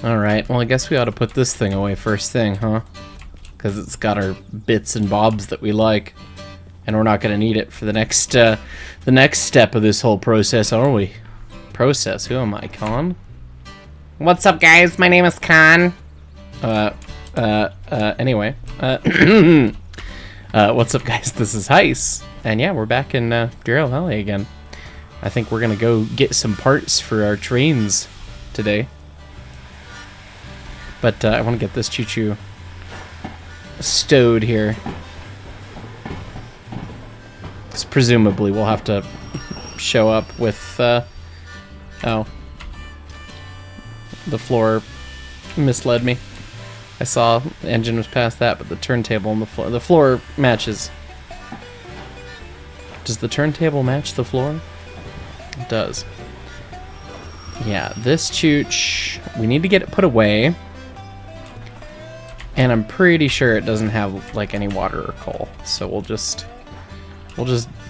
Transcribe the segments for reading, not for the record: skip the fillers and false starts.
Alright, well I guess we ought to put this thing away first thing, huh? Because it's got our bits and bobs that we like. And we're not going to need it for the next step of this whole process, are we? Process? Who am I, Con? What's up, guys? My name is Con. Anyway. What's up, guys? This is Heis. And yeah, we're back in Derail Valley again. I think we're going to go get some parts for our trains today. But I want to get this choo-choo stowed here. Because presumably we'll have to show up with, oh. The floor misled me. I saw the engine was past that, but the turntable and the floor matches. Does the turntable match the floor? It does. Yeah, this chooch, we need to get it put away. And I'm pretty sure it doesn't have like any water or coal, so we'll just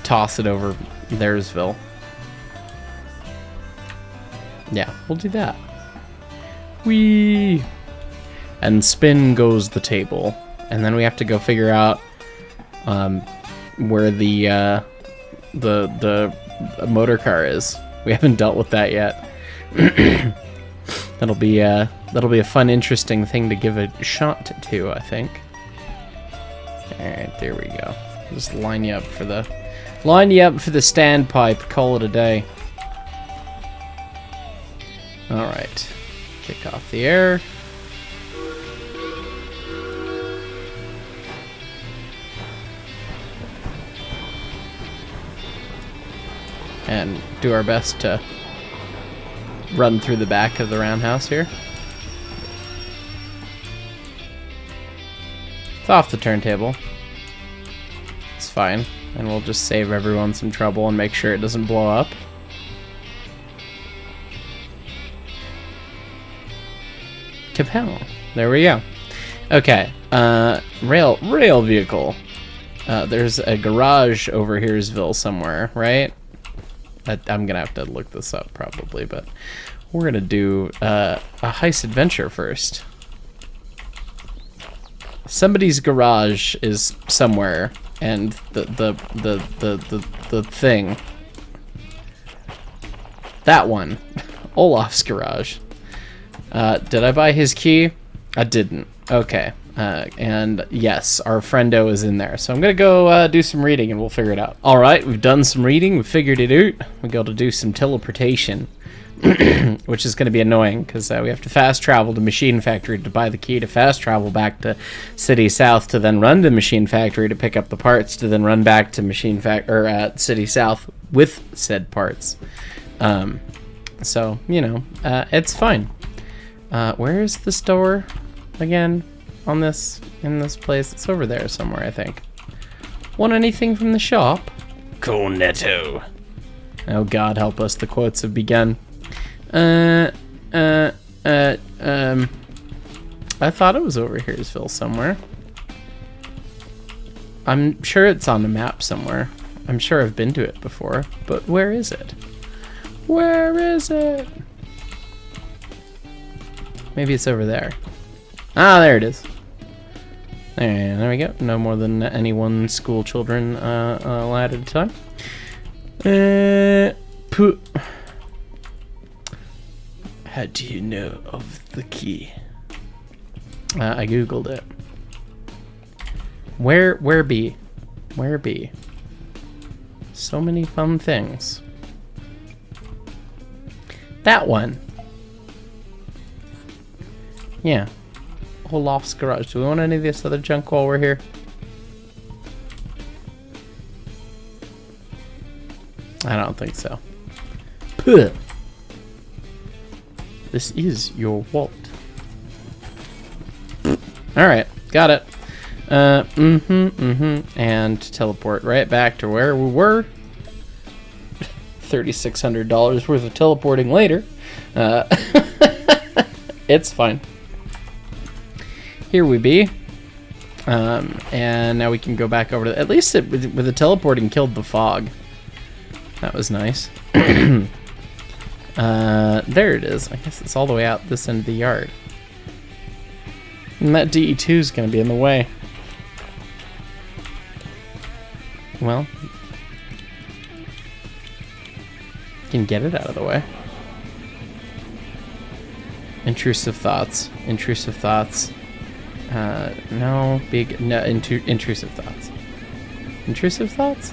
toss it over Theresville. Yeah, we'll do that. Whee! And spin goes the table, and then we have to go figure out where the motor car is. We haven't dealt with that yet. That'll be a fun, interesting thing to give a shot to, I think. All right, there we go. Just line you up for the standpipe. Call it a day. All right, kick off the air. And do our best to run through the back of the roundhouse here. It's off the turntable. It's fine. And we'll just save everyone some trouble and make sure it doesn't blow up. Kapow. There we go. Okay. Rail vehicle. There's a garage over Heresville somewhere, right? I'm gonna have to look this up probably, but we're gonna do a heist adventure first. Somebody's garage is somewhere, and the thing, that one, Olaf's garage. Did I buy his key? I didn't. Okay. And yes, our friendo is in there. So I'm going to go do some reading and we'll figure it out. All right, we've done some reading. We've figured it out. We got to do some teleportation, which is going to be annoying because we have to fast travel to Machine Factory to buy the key, to fast travel back to City South, to then run to Machine Factory to pick up the parts, to then run back to Machine City South with said parts. So, you know, it's fine. Where is the store again? In this place? It's over there somewhere, I think. Want anything from the shop? Cornetto. Oh God, help us, the quotes have begun. I thought it was over Heresville somewhere. I'm sure it's on the map somewhere. I'm sure I've been to it before, but where is it? Where is it? Maybe it's over there. Ah, there it is. There we go. No more than any one school children lad at a time. How do you know of the key? I googled it. Where be? So many fun things. That one. Yeah. Olaf's garage. Do we want any of this other junk while we're here? I don't think so. Puh. This is your Walt. Alright, got it. And teleport right back to where we were. $3,600 worth of teleporting later. It's fine. Here we be. And now we can go back over to... At least with the teleporting killed the fog. That was nice. There it is. I guess it's all the way out this end of the yard. And that DE2 is going to be in the way. Well, you can get it out of the way. Intrusive thoughts. Intrusive thoughts. No, intrusive thoughts. Intrusive thoughts?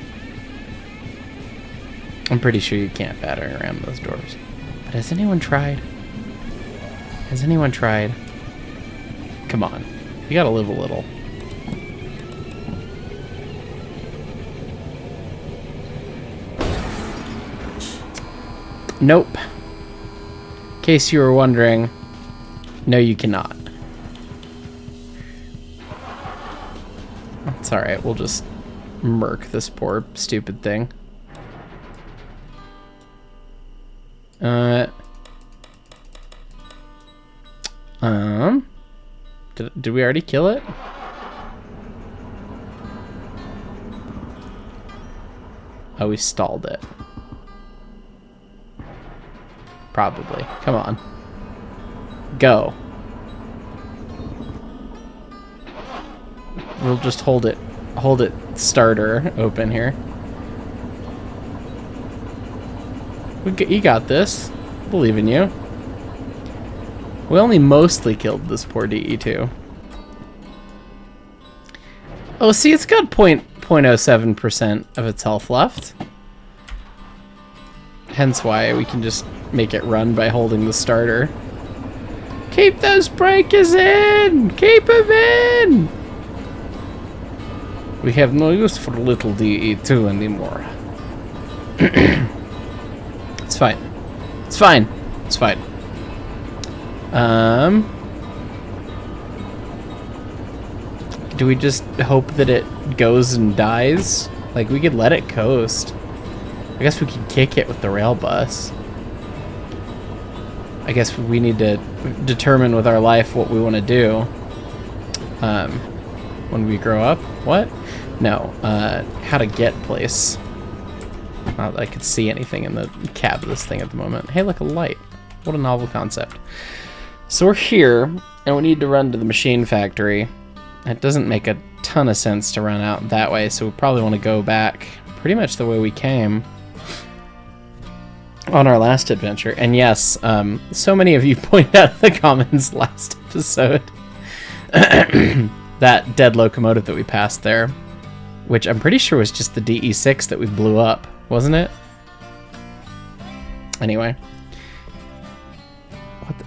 I'm pretty sure you can't batter around those doors. But has anyone tried? Has anyone tried? Come on. You gotta live a little. Nope. In case you were wondering, no, you cannot. It's alright, we'll just murk this poor stupid thing. Did we already kill it? Oh, we stalled it. Probably. Come on. Go. We'll just hold it starter open here. You got this. Believe in you. We only mostly killed this poor DE2. Oh, see, it's got 0.07% of its health left. Hence why we can just make it run by holding the starter. Keep those breakers in! Keep them in! We have no use for little DE2 anymore. It's fine. It's fine. It's fine. Do we just hope that it goes and dies? Like, we could let it coast. I guess we could kick it with the rail bus. I guess we need to determine with our life what we want to do when we grow up. What? No. How to get place. Not that I could see anything in the cab of this thing at the moment. Hey, look, a light. What a novel concept. So we're here, and we need to run to the machine factory. It doesn't make a ton of sense to run out that way, so we probably want to go back pretty much the way we came on our last adventure. And yes, so many of you pointed out in the comments last episode that dead locomotive that we passed there, which I'm pretty sure was just the DE6 that we blew up, wasn't it? Anyway.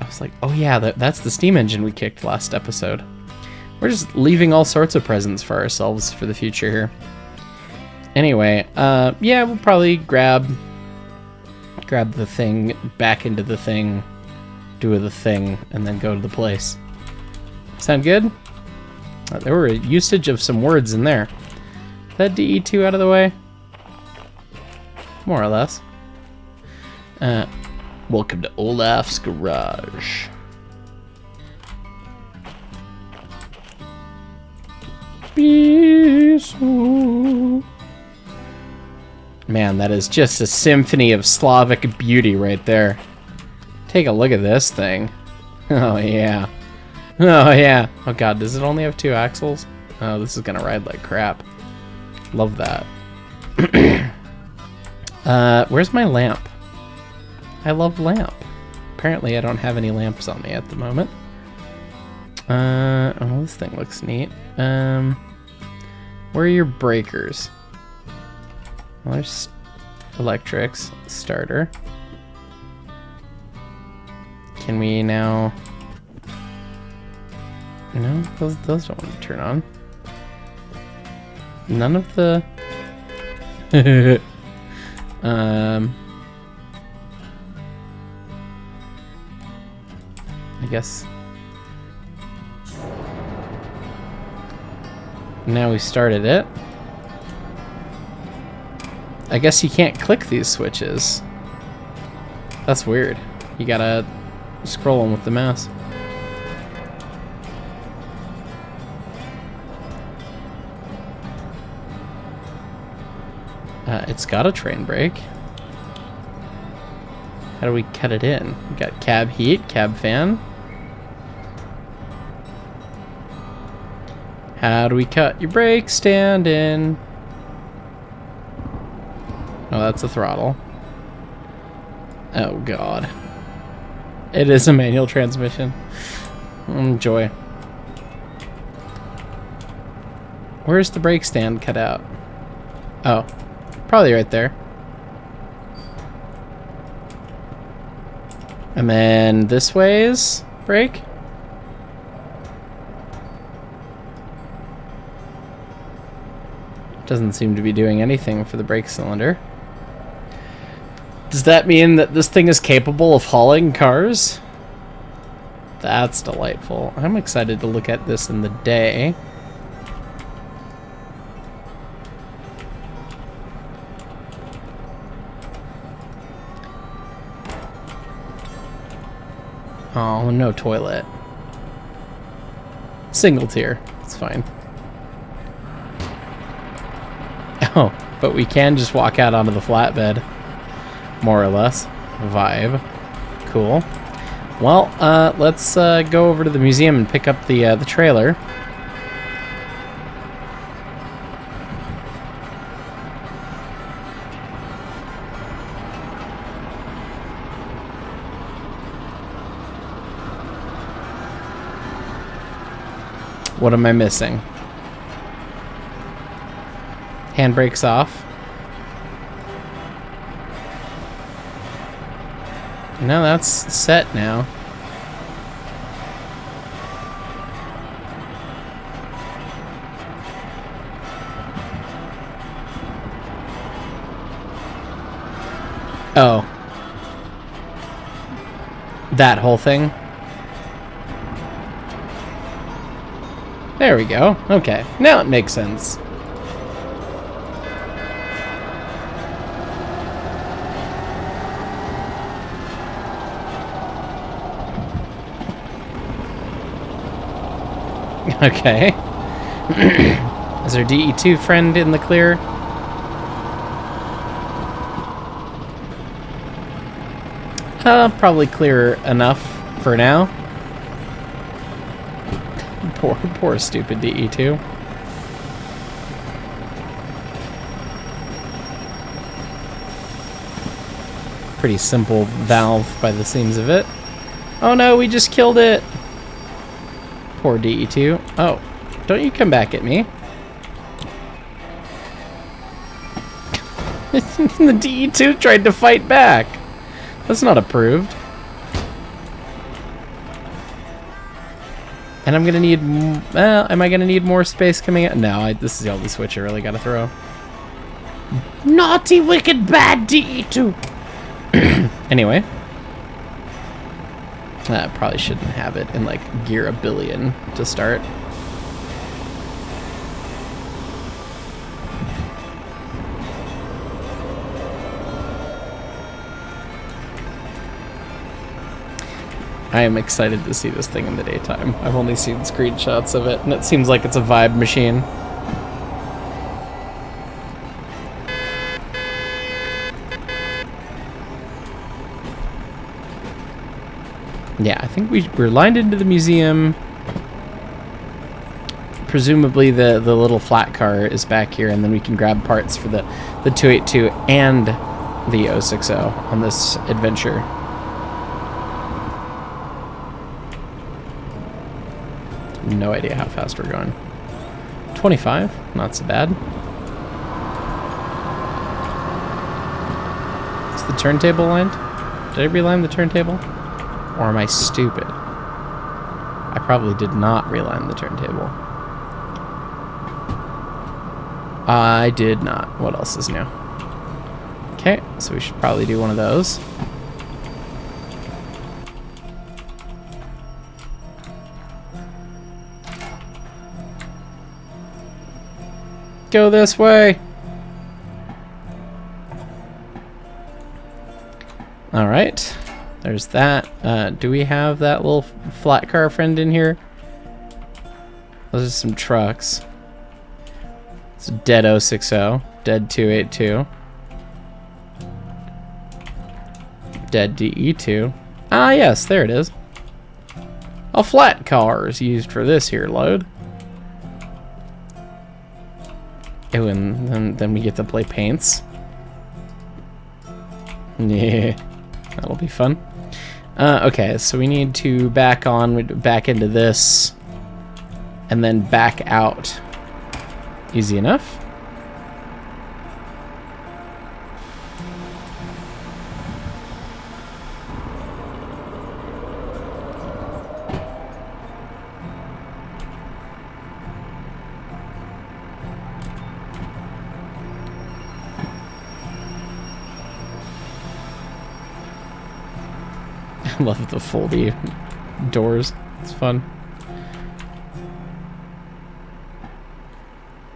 I was like, oh yeah, that's the steam engine we kicked last episode. We're just leaving all sorts of presents for ourselves for the future here. Anyway, yeah, we'll probably grab the thing, back into the thing, do the thing, and then go to the place. Sound good? There were a usage of some words in there. Is that DE2 out of the way? More or less. Welcome to Olaf's Garage. Man, that is just a symphony of Slavic beauty right there. Take a look at this thing. Oh yeah. Oh yeah. Oh god, does it only have 2 axles? Oh, this is gonna ride like crap. Love that. Where's my lamp? I love lamp. Apparently I don't have any lamps on me at the moment. Oh, this thing looks neat. Where are your breakers? Well, there's electrics, starter. Can we now... No, those don't want to turn on. None of the... I guess... Now we started it. I guess you can't click these switches. That's weird. You gotta scroll them with the mouse. It's got a train brake. How do we cut it in? We got cab heat, cab fan. How do we cut your brake stand in? Oh, that's a throttle. Oh, God. It is a manual transmission. Joy. Where's the brake stand cut out? Oh, probably right there. And then this way is brake. Doesn't seem to be doing anything for the brake cylinder. Does that mean that this thing is capable of hauling cars? That's delightful. I'm excited to look at this in the day. Oh, no toilet. Single tier. It's fine. Oh, but we can just walk out onto the flatbed. More or less. Vibe. Cool. Well, let's go over to the museum and pick up the trailer. What am I missing? Handbrake's off. No, that's set now. Oh. That whole thing? There we go. Okay. Now it makes sense. Okay. Is our DE2 friend in the clear? Probably clear enough for now. Poor stupid DE2. Pretty simple valve by the seams of it. Oh no, we just killed it! Poor DE2. Oh, don't you come back at me. The DE2 tried to fight back. That's not approved. And I'm gonna need, am I gonna need more space coming out? No, this is the only switch I really gotta throw. Naughty, wicked, bad DE2. Anyway. I probably shouldn't have it in like gear a billion to start. I am excited to see this thing in the daytime. I've only seen screenshots of it, and it seems like it's a vibe machine. Yeah, I think we're lined into the museum. Presumably the little flat car is back here, and then we can grab parts for the 282 and the 060 on this adventure. No idea how fast we're going. 25, not so bad. Is the turntable lined? Did I reline the turntable? Or am I stupid? I probably did not reline the turntable. I did not. What else is new? Okay, so we should probably do one of those. Go this way. All right. There's that. Do we have that little flat car friend in here? Those are some trucks. It's a dead 060, dead 282. Dead DE2. Ah, yes, there it is. A flat car is used for this here load. Oh, and then we get to play paints. Yeah, that'll be fun. Okay, so we need to back into this, and then back out. Easy enough. I love the foldy doors. It's fun.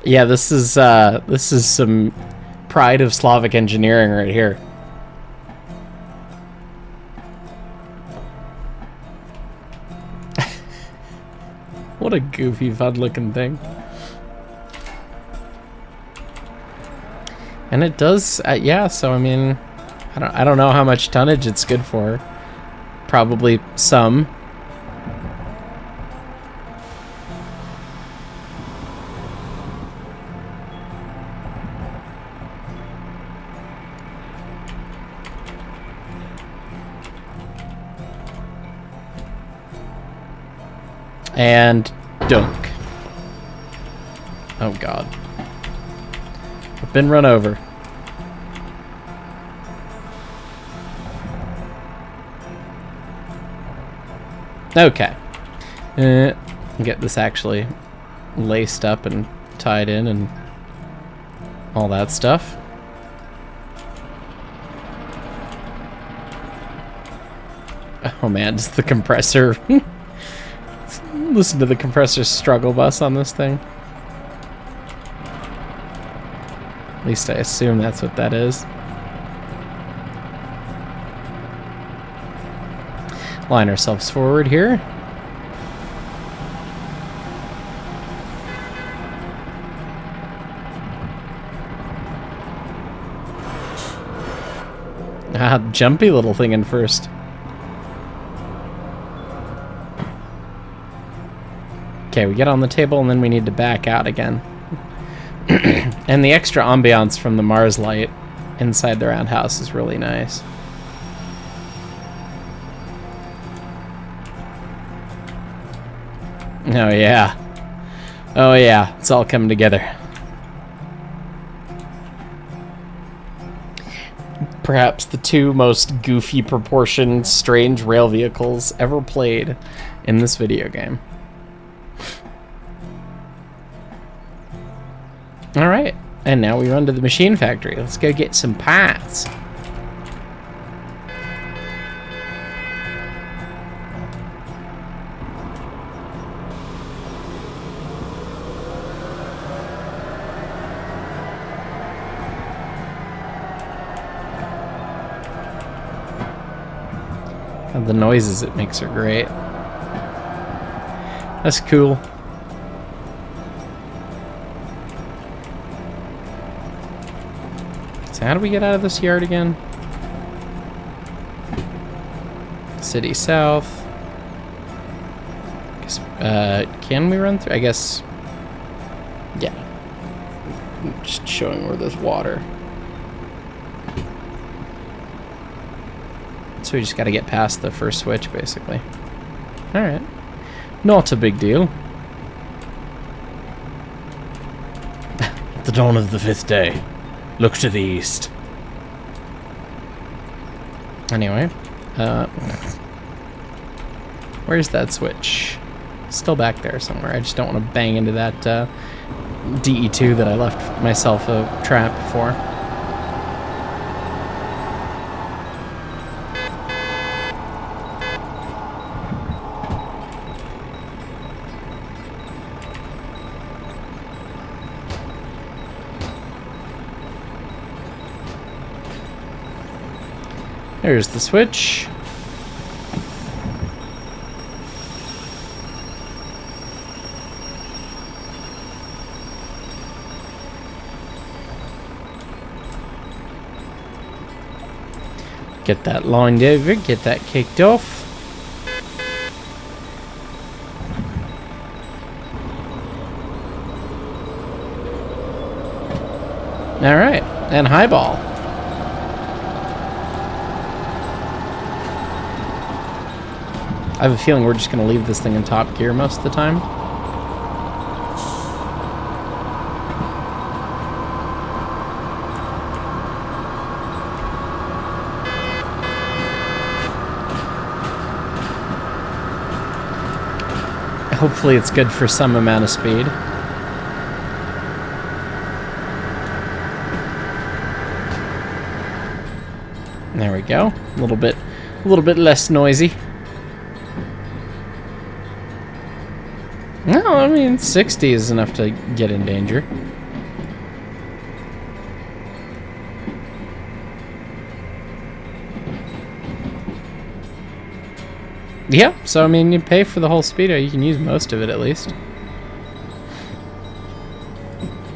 Yeah, this is some pride of Slavic engineering right here. What a goofy, fun-looking thing. And it does, yeah. So I mean, I don't know how much tonnage it's good for. Probably some. And dunk. Oh God. I've been run over. Okay. Get this actually laced up and tied in and all that stuff. Oh man, does the compressor... Listen to the compressor struggle bus on this thing. At least I assume that's what that is. Line ourselves forward here. Ah, jumpy little thing in first. Okay, we get on the table and then we need to back out again. And the extra ambiance from the Mars light inside the roundhouse is really nice. Oh yeah. Oh yeah, it's all coming together. Perhaps the two most goofy proportioned strange rail vehicles ever played in this video game. Alright, and now we run to the machine factory. Let's go get some parts. And the noises it makes are great. That's cool. So how do we get out of this yard again? City South. Can we run through? I guess. Yeah. Just showing where there's water. So we just got to get past the first switch, basically. Alright. Not a big deal. The dawn of the 5th day. Look to the east. Anyway. Where's that switch? Still back there somewhere. I just don't want to bang into that DE2 that I left myself a trap for. There's the switch. Get that lined over, get that kicked off. Alright, and highball. I have a feeling we're just going to leave this thing in top gear most of the time. Hopefully it's good for some amount of speed. There we go. A little bit less noisy. No, I mean 60 is enough to get in danger. Yeah, so I mean you pay for the whole speedo, you can use most of it at least.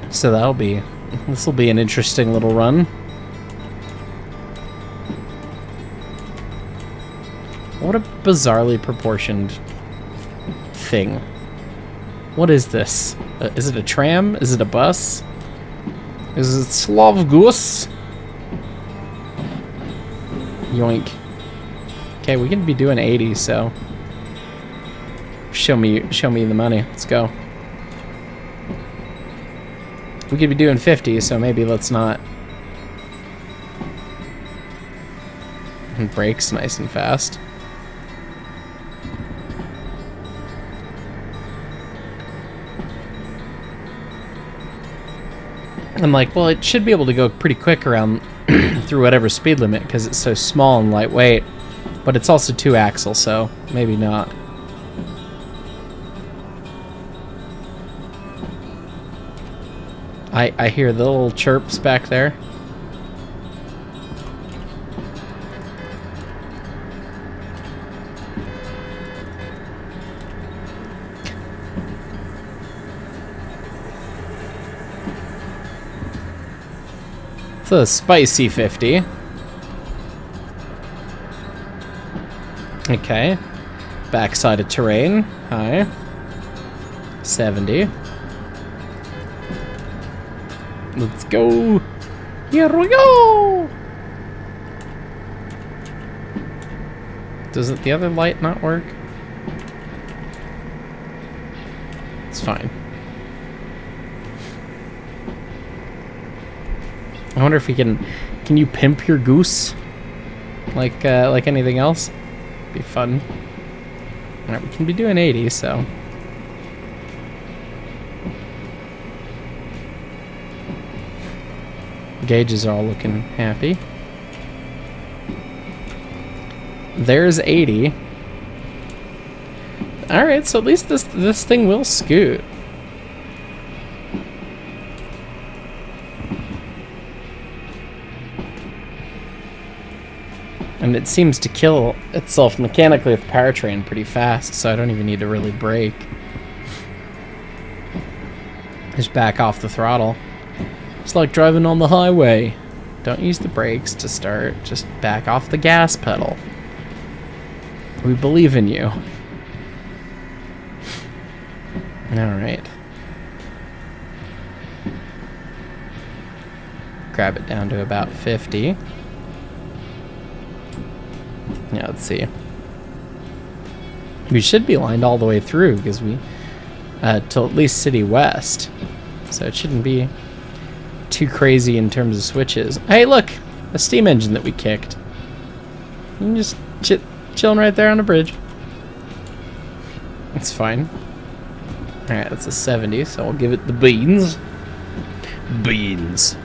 So this will be an interesting little run. What a bizarrely proportioned thing. What is this? Is it a tram? Is it a bus? Is it Slav goose? Yoink. Okay, we can be doing 80, so show me the money. Let's go. We could be doing 50, so maybe let's not. And brakes nice and fast. I'm like, well, it should be able to go pretty quick around through whatever speed limit because it's so small and lightweight, but it's also 2-axle, so maybe not. I hear the little chirps back there. It's a spicy 50. Okay. Backside of terrain. Hi. 70. Let's go. Here we go. Doesn't the other light not work? It's fine. I wonder if we can you pimp your goose? Like anything else? Be fun. Alright, we can be doing 80, so. Gauges are all looking happy. There's 80. Alright, so at least this thing will scoot. And it seems to kill itself mechanically with the powertrain pretty fast, so I don't even need to really brake. Just back off the throttle. It's like driving on the highway. Don't use the brakes to start, just back off the gas pedal. We believe in you. Alright. Grab it down to about 50. Yeah, let's see. We should be lined all the way through because we till at least City West, so it shouldn't be too crazy in terms of switches. Hey, look, a steam engine that we kicked. You can just chilling right there on the bridge. It's fine. All right, that's a 70, so I'll give it the beans. Beans.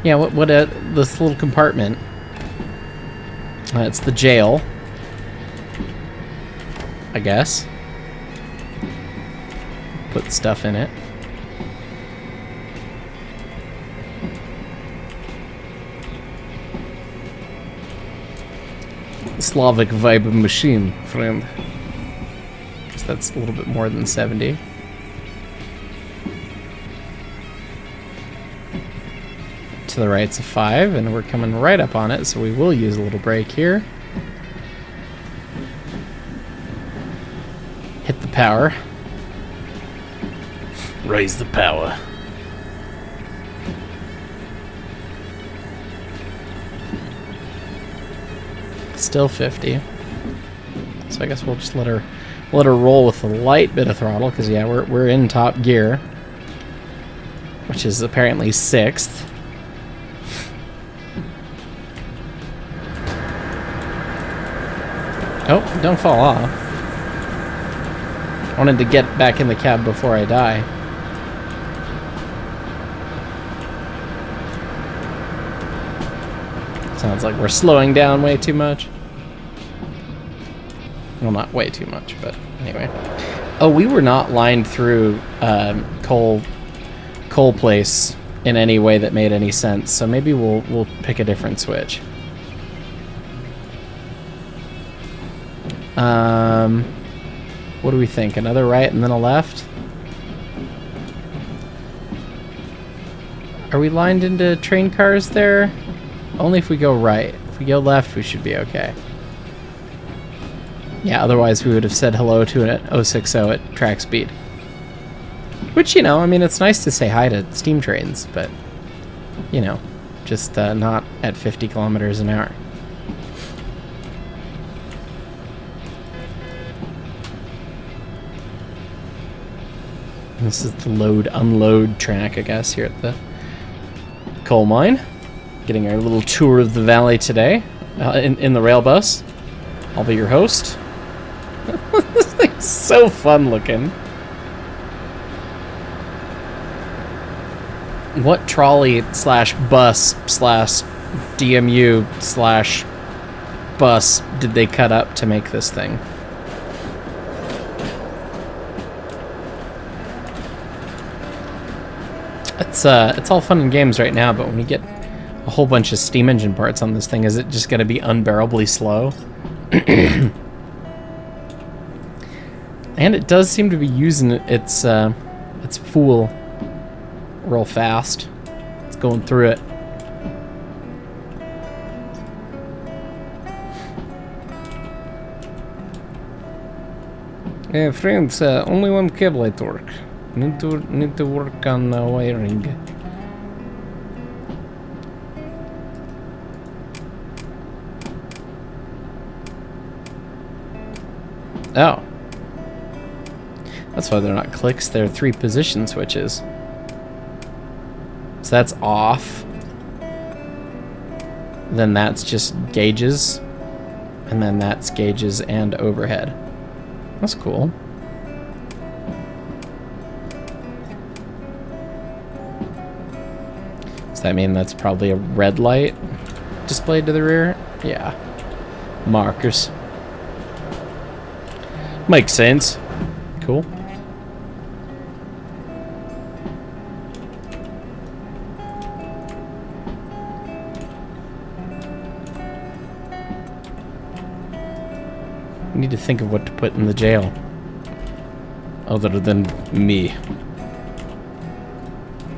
Yeah, what this little compartment. It's the jail, I guess. Put stuff in it. Slavic vibe machine, friend. Guess that's a little bit more than 70. to the right's a 5, and we're coming right up on it, so we will use a little brake here. Hit the power. Raise the power. Still 50. So I guess we'll just let her roll with a light bit of throttle, because yeah, we're in top gear, which is apparently 6th. Oh, don't fall off. I wanted to get back in the cab before I die. Sounds like we're slowing down way too much. Well, not way too much, but anyway. Oh, we were not lined through coal place in any way that made any sense, so maybe we'll pick a different switch. What do we think? Another right and then a left? Are we lined into train cars there? Only if we go right. If we go left, we should be okay. Yeah, otherwise we would have said hello to an 060 at track speed. Which, you know, I mean, it's nice to say hi to steam trains, but, you know, just not at 50 kilometers an hour. This is the load-unload track, I guess, here at the coal mine. Getting our little tour of the valley today in the rail bus. I'll be your host. This thing's so fun looking. What trolley slash bus slash DMU slash bus did they cut up to make this thing? It's all fun and games right now, but when you get a whole bunch of steam engine parts on this thing, is it just going to be unbearably slow? And it does seem to be using its fuel real fast. It's going through it. Friends, only one cable light work. Need to work on wiring. Oh. That's why they're not clicks, they're 3 position switches. So that's off. Then that's just gauges. And then that's gauges and overhead. That's cool. Does that mean that's probably a red light displayed to the rear? Yeah. Markers. Makes sense. Cool. I need to think of what to put in the jail. Other than me.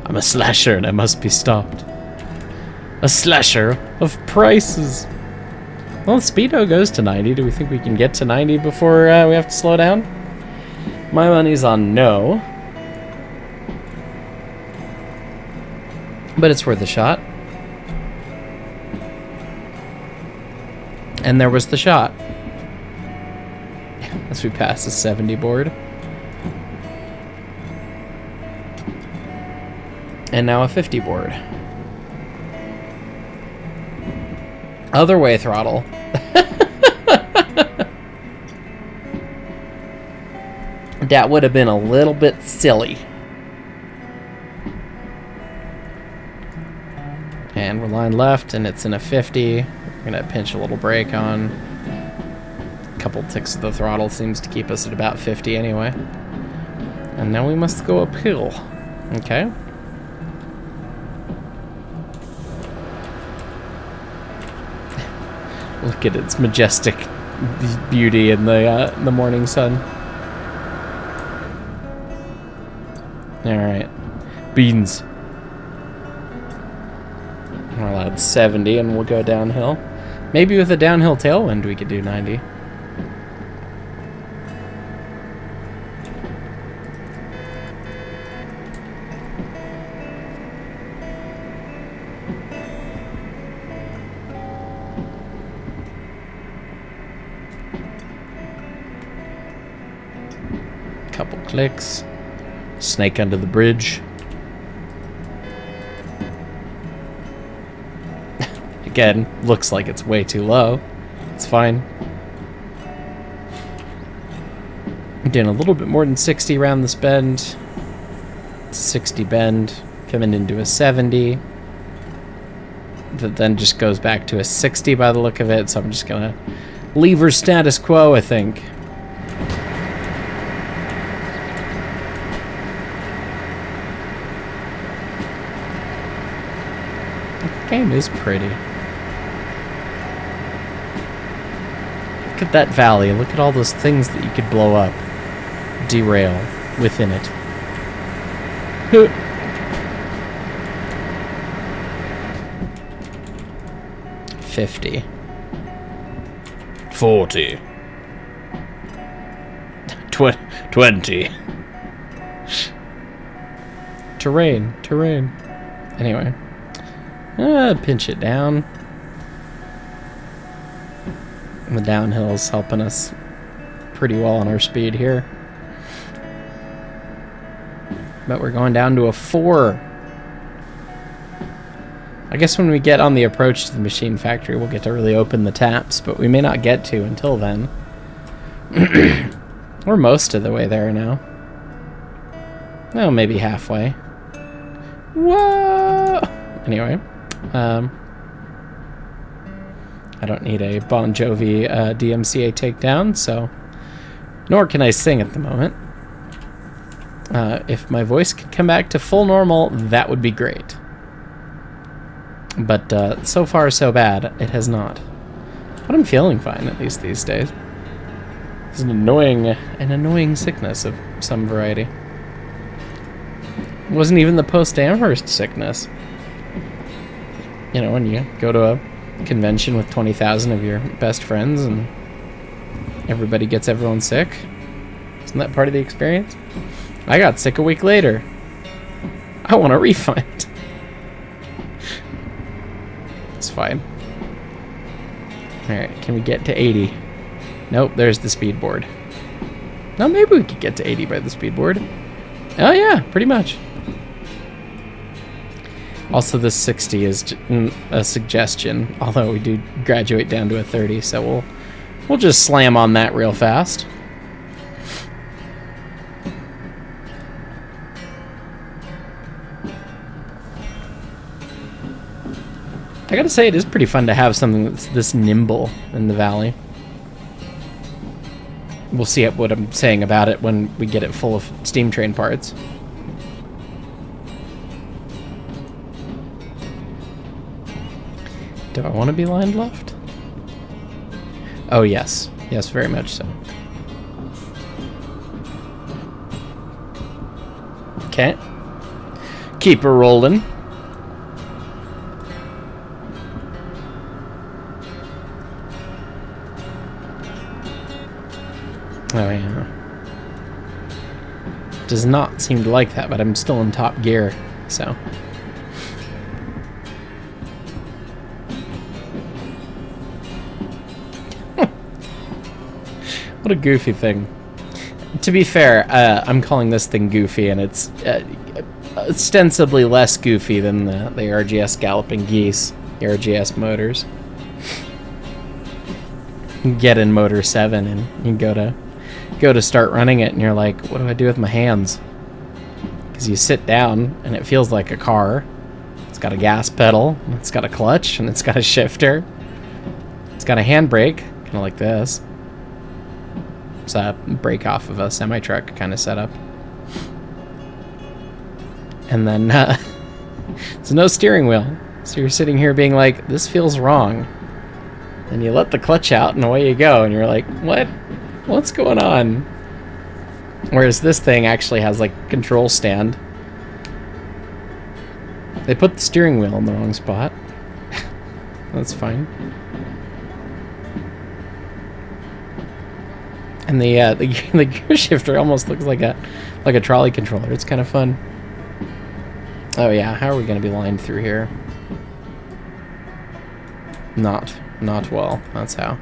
I'm a slasher and I must be stopped. A slasher of prices. Well, Speedo goes to 90. Do we think we can get to 90 before we have to slow down? My money's on no. But it's worth a shot. And there was the shot. As we pass the 70 board. And now a 50 board. Other way throttle. That would have been a little bit silly. And we're lined left, and it's in a 50. We're gonna pinch a little brake on. A couple ticks of the throttle seems to keep us at about 50 anyway. And now we must go uphill. Okay. Look at its majestic beauty in the morning sun. All right, beans. We're allowed 70 and we'll go downhill. Maybe with a downhill tailwind we could do 90. Couple clicks. Snake under the bridge. Again, looks like it's way too low. It's fine. I'm doing a little bit more than 60 around this bend. 60 bend, coming into a 70. That then just goes back to a 60 by the look of it, so I'm just gonna leave her status quo, I think. The game is pretty. Look at that valley. Look at all those things that you could blow up. Derail within it. 50. 40. 20. Terrain. Anyway. Pinch it down. And the downhill's helping us pretty well on our speed here. But we're going down to a 4. I guess when we get on the approach to the machine factory, we'll get to really open the taps, but we may not get to until then. We're most of the way there now. Well, maybe halfway. Whoa! Anyway, I don't need a Bon Jovi DMCA takedown, so... Nor can I sing at the moment. If my voice could come back to full normal, that would be great. But so far so bad, it has not. But I'm feeling fine, at least these days. It's an annoying sickness of some variety. It wasn't even the post-Amherst sickness. You know, when you go to a convention with 20,000 of your best friends and everybody gets everyone sick. Isn't that part of the experience? I got sick a week later. I want a refund. It's fine. Alright, can we get to 80? Nope, there's the speed board. No, maybe we could get to 80 by the speed board. Oh yeah, pretty much. Also, this 60 is a suggestion, although we do graduate down to a 30, so we'll just slam on that real fast. I gotta say, it is pretty fun to have something that's this nimble in the valley. We'll see what I'm saying about it when we get it full of steam train parts. Do I want to be lined left? Oh, yes. Yes, very much so. Okay. Keep her rolling. Oh, yeah. Does not seem to like that, but I'm still in top gear, so... What a goofy thing. To be fair, I'm calling this thing goofy, and it's ostensibly less goofy than the RGS Galloping Geese, the RGS motors. You get in Motor 7, and you go to start running it, and you're like, what do I do with my hands? Because you sit down, and it feels like a car. It's got a gas pedal, and it's got a clutch, and it's got a shifter. It's got a handbrake, kind of like this. It's a brake off of a semi-truck kind of setup. And then there's no steering wheel. So you're sitting here being like, this feels wrong. And you let the clutch out and away you go. And you're like, what? What's going on? Whereas this thing actually has like a control stand. They put the steering wheel in the wrong spot. That's fine. And the gear shifter almost looks like a trolley controller. It's kind of fun. Oh yeah, how are we going to be lined through here? Not well. That's how.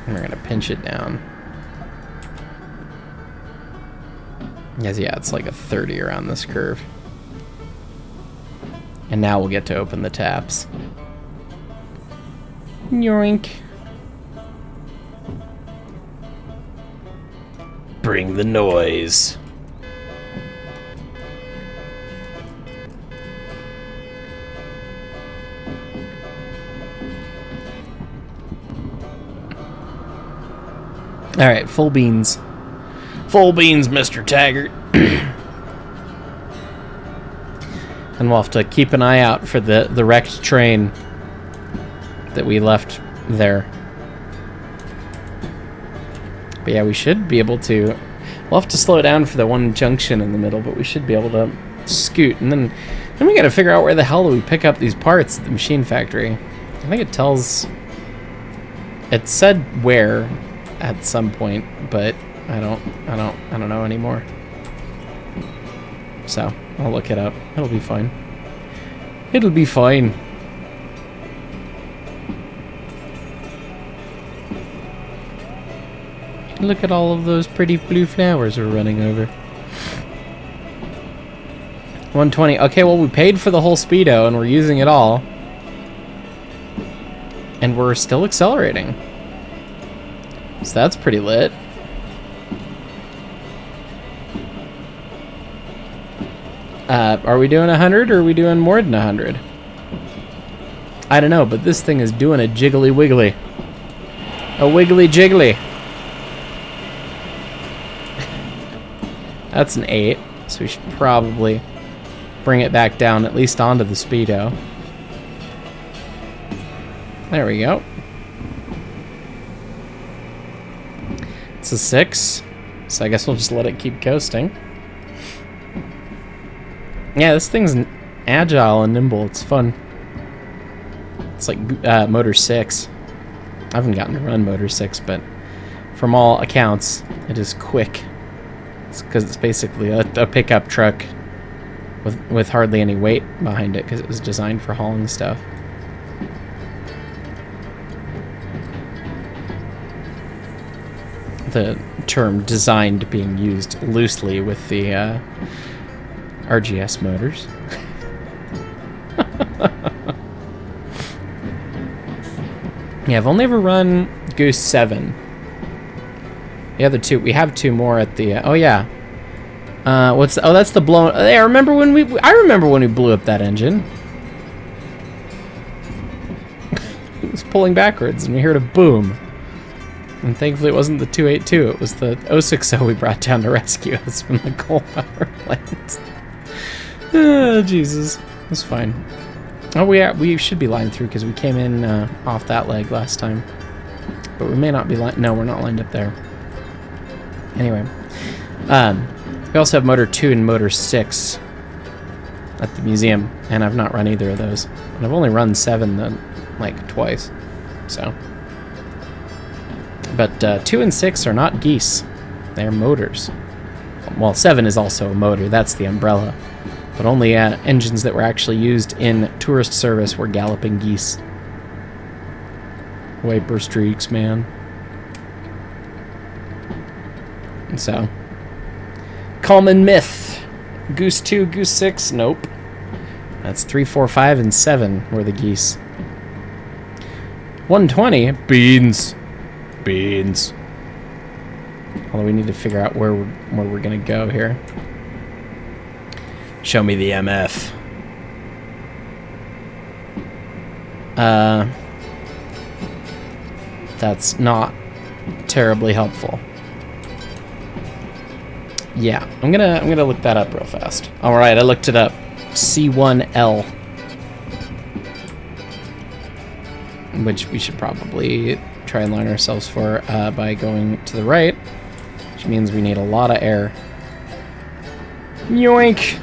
And we're going to pinch it down. Yes, yeah, it's like a 30 around this curve. And now we'll get to open the taps. Yoink. Bring the noise. All right, full beans. Full beans, Mr. Taggart. And we'll have to keep an eye out for the wrecked train that we left there. But yeah, we should be able to... We'll have to slow down for the one junction in the middle, but we should be able to scoot. And then we gotta figure out where the hell do we pick up these parts at the machine factory. I think it tells... It said where at some point, but I don't know anymore. So I'll look it up. It'll be fine. It'll be fine. Look at all of those pretty blue flowers we're running over. 120. Okay, well, we paid for the whole speedo and we're using it all. And we're still accelerating. So that's pretty lit. Are we doing 100 or are we doing more than 100? I don't know, but this thing is doing a jiggly wiggly. A wiggly jiggly. That's an 8, so we should probably bring it back down, at least onto the speedo. There we go. It's a 6, so I guess we'll just let it keep coasting. Yeah, this thing's agile and nimble. It's fun. It's like Motor 6. I haven't gotten to run Motor 6, but from all accounts, it is quick. It's because it's basically a pickup truck with hardly any weight behind it because it was designed for hauling stuff. The term designed being used loosely with the RGS motors. Yeah, I've only ever run Goose 7. The other two, we have 2 more at the. Oh yeah. What's? Oh, that's the blown. I remember when we blew up that engine. It was pulling backwards, and we heard a boom. And thankfully, it wasn't the 282. It was the 060 we brought down to rescue us from the coal power plant. Oh, Jesus, it was fine. Oh, we should be lined through because we came in off that leg last time, but we may not be lined. No, we're not lined up there. Anyway, we also have Motor 2 and Motor 6 at the museum, and I've not run either of those. And I've only run 7 then, like twice. So, but 2 and 6 are not geese; they're motors. Well, 7 is also a motor. That's the umbrella. But only engines that were actually used in tourist service were galloping geese. Wiper streaks, man. So, common myth. Goose 2, Goose 6, nope. That's 3, 4, 5, and 7 were the geese. 120, beans. Beans. Although we need to figure out where we're gonna go here. Show me the MF. That's not terribly helpful. Yeah, I'm gonna look that up real fast. All right, I looked it up. C1L, which we should probably try and line ourselves for by going to the right, which means we need a lot of air. Yoink!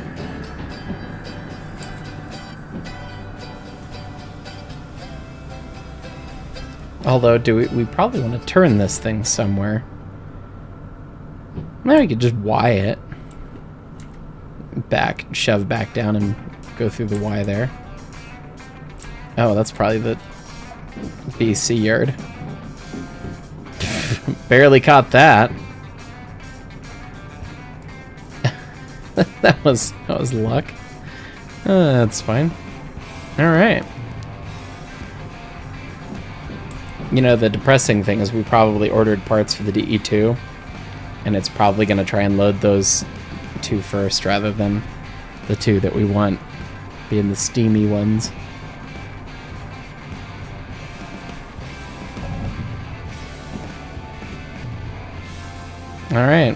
Although, we probably want to turn this thing somewhere. Maybe we could just Y it. Back, shove back down and go through the Y there. Oh, that's probably the BC yard. Barely caught that. that was luck. That's fine. All right. You know, the depressing thing is we probably ordered parts for the DE2, and it's probably going to try and load those two first rather than the two that we want being the steamy ones. All right.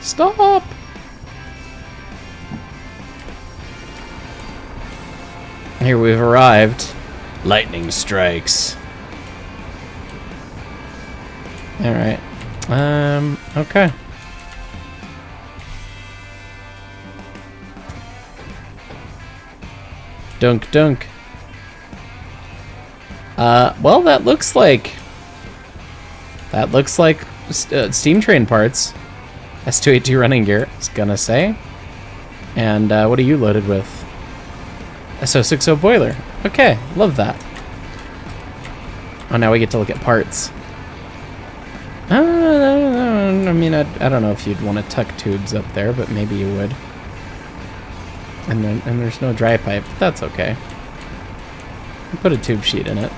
Stop! Here we've arrived. Lightning strikes. All right. Okay. Dunk, dunk. Well, that looks like steam train parts. S282 running gear, I was gonna say. And what are you loaded with? S060 boiler. Okay, love that. Oh, now we get to look at parts. I mean, I don't know if you'd want to tuck tubes up there, but maybe you would. And there's no dry pipe, but that's okay. Put a tube sheet in it.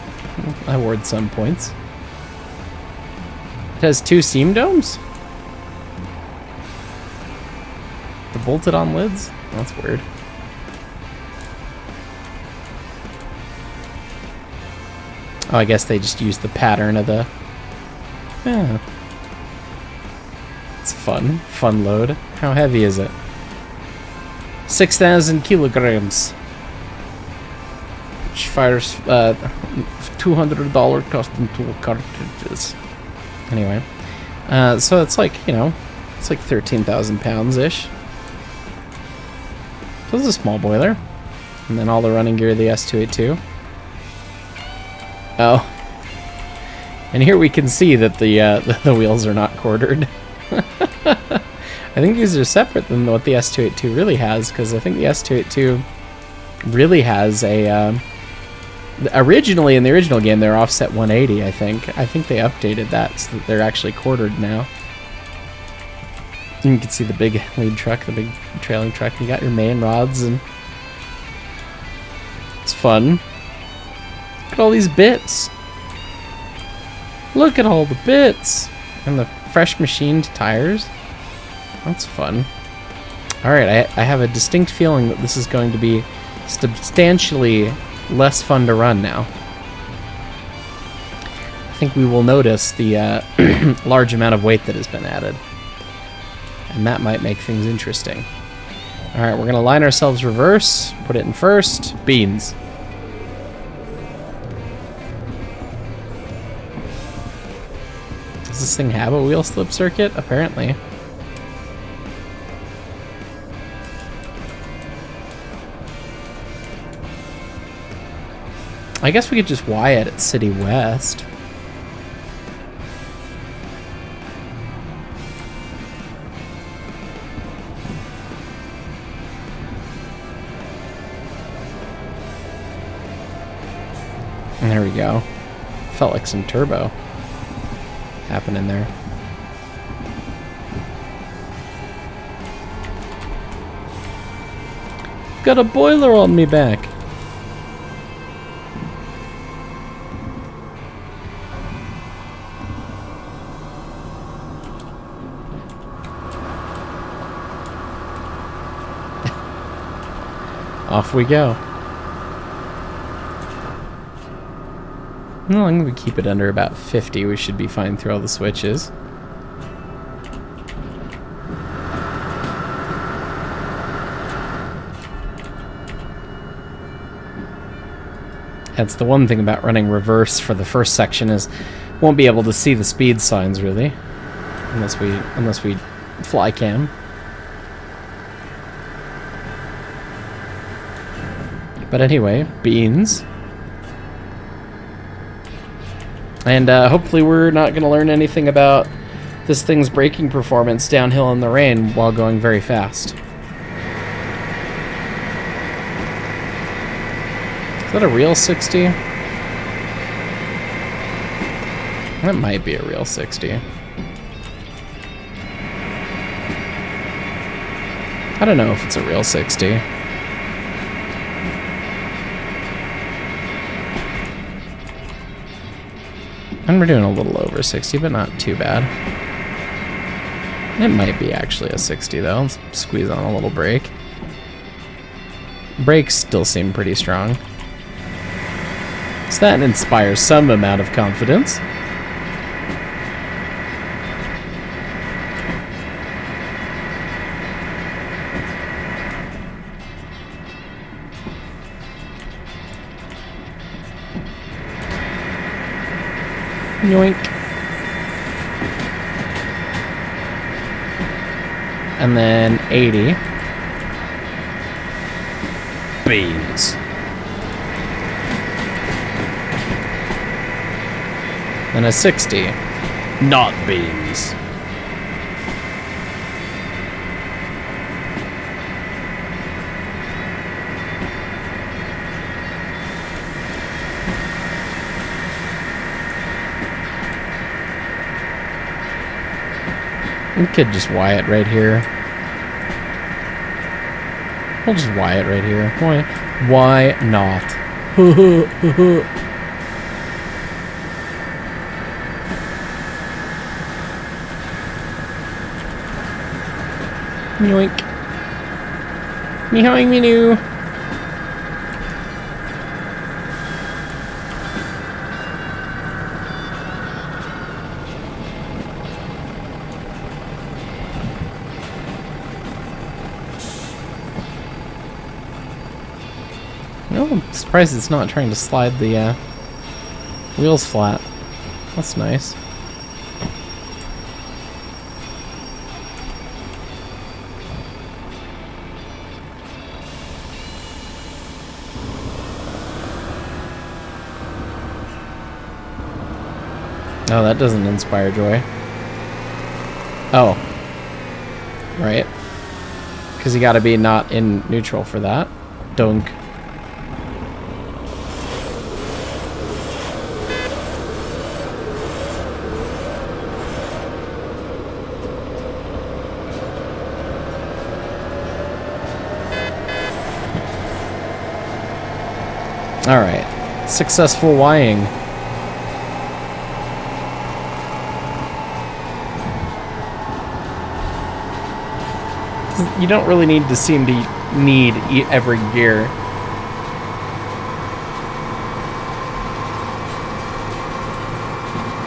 I award some points. It has 2 steam domes? The bolted on lids? That's weird. Oh, I guess they just used the pattern of the... Yeah. It's fun. Fun load. How heavy is it? 6,000 kilograms. Which fires $200 custom tool cartridges. Anyway. So it's like, you know, it's like 13,000 pounds-ish. So it's a small boiler. And then all the running gear of the S282. Oh. And here we can see that the wheels are not quartered. I think these are separate than what the S282 really has, because I think the S282 really has a... originally, in the original game, they're offset 180, I think. I think they updated that so that they're actually quartered now. And you can see the big lead truck, the big trailing truck. You got your main rods, and it's fun. Look at all these bits. Look at all the bits. And the fresh machined tires. That's fun. Alright, I have a distinct feeling that this is going to be substantially less fun to run now. I think we will notice the large amount of weight that has been added. And that might make things interesting. Alright, we're going to line ourselves reverse, put it in first, beans. Does this thing have a wheel slip circuit? Apparently. I guess we could just Y it at City West. And there we go. Felt like some turbo happening there. Got a boiler on me back. Off we go. No, I'm going to keep it under about 50. We should be fine through all the switches. That's the one thing about running reverse for the first section is won't be able to see the speed signs really, unless we fly cam. But anyway, beans. And hopefully we're not going to learn anything about this thing's braking performance downhill in the rain while going very fast. Is that a real 60? That might be a real 60. I don't know if it's a real 60. And we're doing a little over 60, but not too bad. It might be actually a 60 though. Let's squeeze on a little brake. Brakes still seem pretty strong. So that inspires some amount of confidence. Yoink. And then 80. Beans. And a 60. Not beans. We could just Y it right here. We'll just Y it right here. Why not? Yoink. Meowing me new. No, I'm surprised it's not trying to slide the wheels flat. That's nice. Oh, that doesn't inspire joy. Oh. Right. Because you gotta be not in neutral for that. Dunk. Alright. Successful Y-ing. You don't really need to seem to need every gear.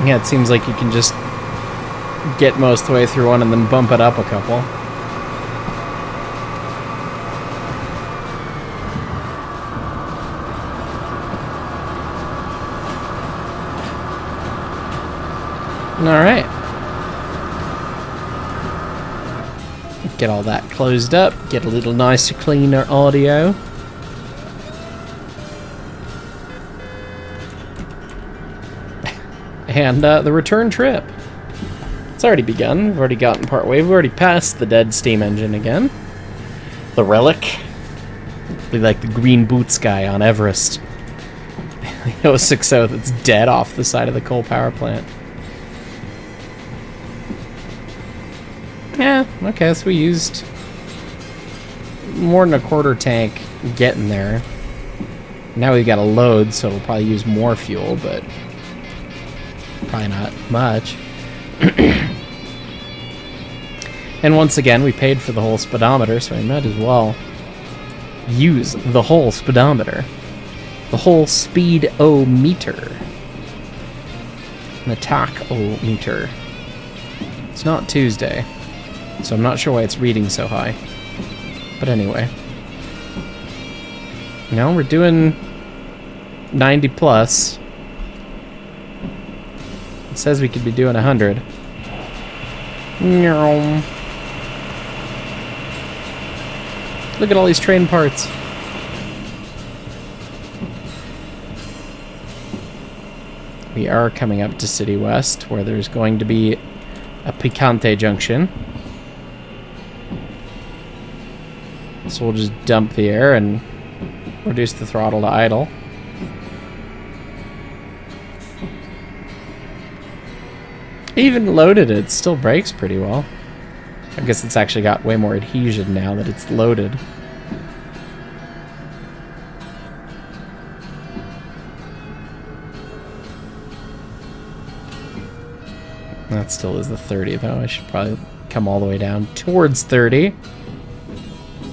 Yeah, it seems like you can just get most of the way through one and then bump it up a couple. Alright. Get all that closed up, get a little nicer, cleaner audio. And the return trip. It's already begun. We've already gotten part way. We've already passed the dead steam engine again. The relic. Be like the green boots guy on Everest. The 060 that's dead off the side of the coal power plant. Yeah, okay, so we used more than a quarter tank getting there. Now we've got a load, so we'll probably use more fuel, but probably not much. And once again, we paid for the whole speedometer, so we might as well use the whole speedometer. The whole speed-o-meter. An attack-o-meter. It's not Tuesday. So I'm not sure why it's reading so high. But anyway. Now we're doing 90 plus. It says we could be doing 100. Look at all these train parts. we are coming up to City West, where there's going to be a Picante junction. So we'll just dump the air and reduce the throttle to idle. Even loaded, it still brakes pretty well. I guess it's actually got way more adhesion now that it's loaded. That still is the 30 though. I should probably come all the way down towards 30.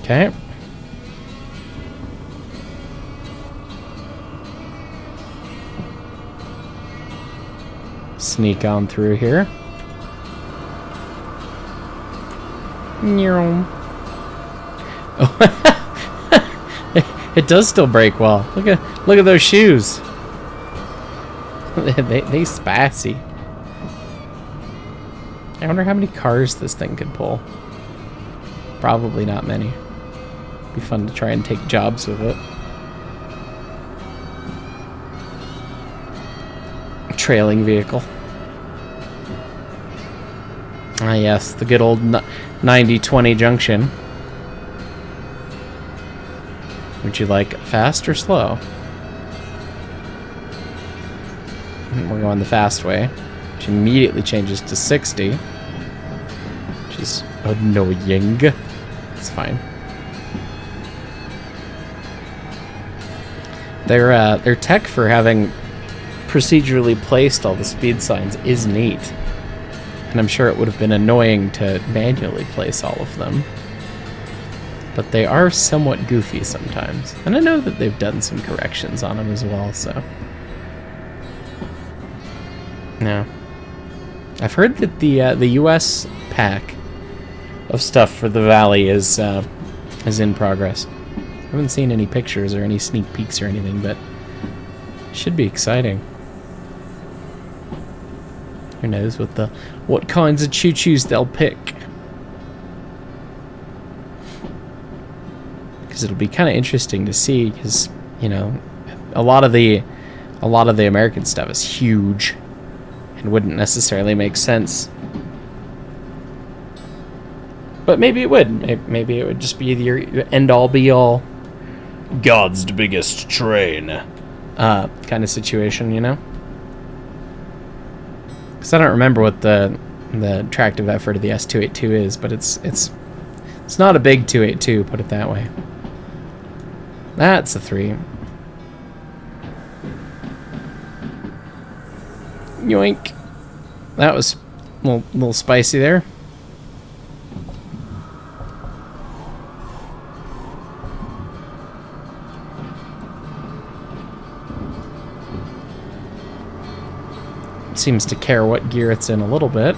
Okay. Sneak on through here. Oh, it does still brake well. Look at those shoes. they spicy. I wonder how many cars this thing could pull. Probably not many. Be fun to try and take jobs with it. Trailing vehicle. Ah yes, the good old 90-20 junction. Would you like fast or slow? We're going the fast way, which immediately changes to 60. Which is annoying. It's fine. Their tech for having procedurally placed all the speed signs is neat. And I'm sure it would have been annoying to manually place all of them. But they are somewhat goofy sometimes. And I know that they've done some corrections on them as well, so. Yeah. I've heard that the US pack of stuff for the Valley is in progress. I haven't seen any pictures or any sneak peeks or anything, but it should be exciting. Who knows what kinds of choo-choos they'll pick. Because it'll be kind of interesting to see, because, you know, a lot of the American stuff is huge and wouldn't necessarily make sense. But maybe it would. Maybe it would just be your end-all be-all, God's biggest train kind of situation, you know? Because I don't remember what the tractive effort of the S282 is, but it's not a big 282, put it that way. That's a 3. Yoink. That was a little spicy there. Seems to care what gear it's in a little bit.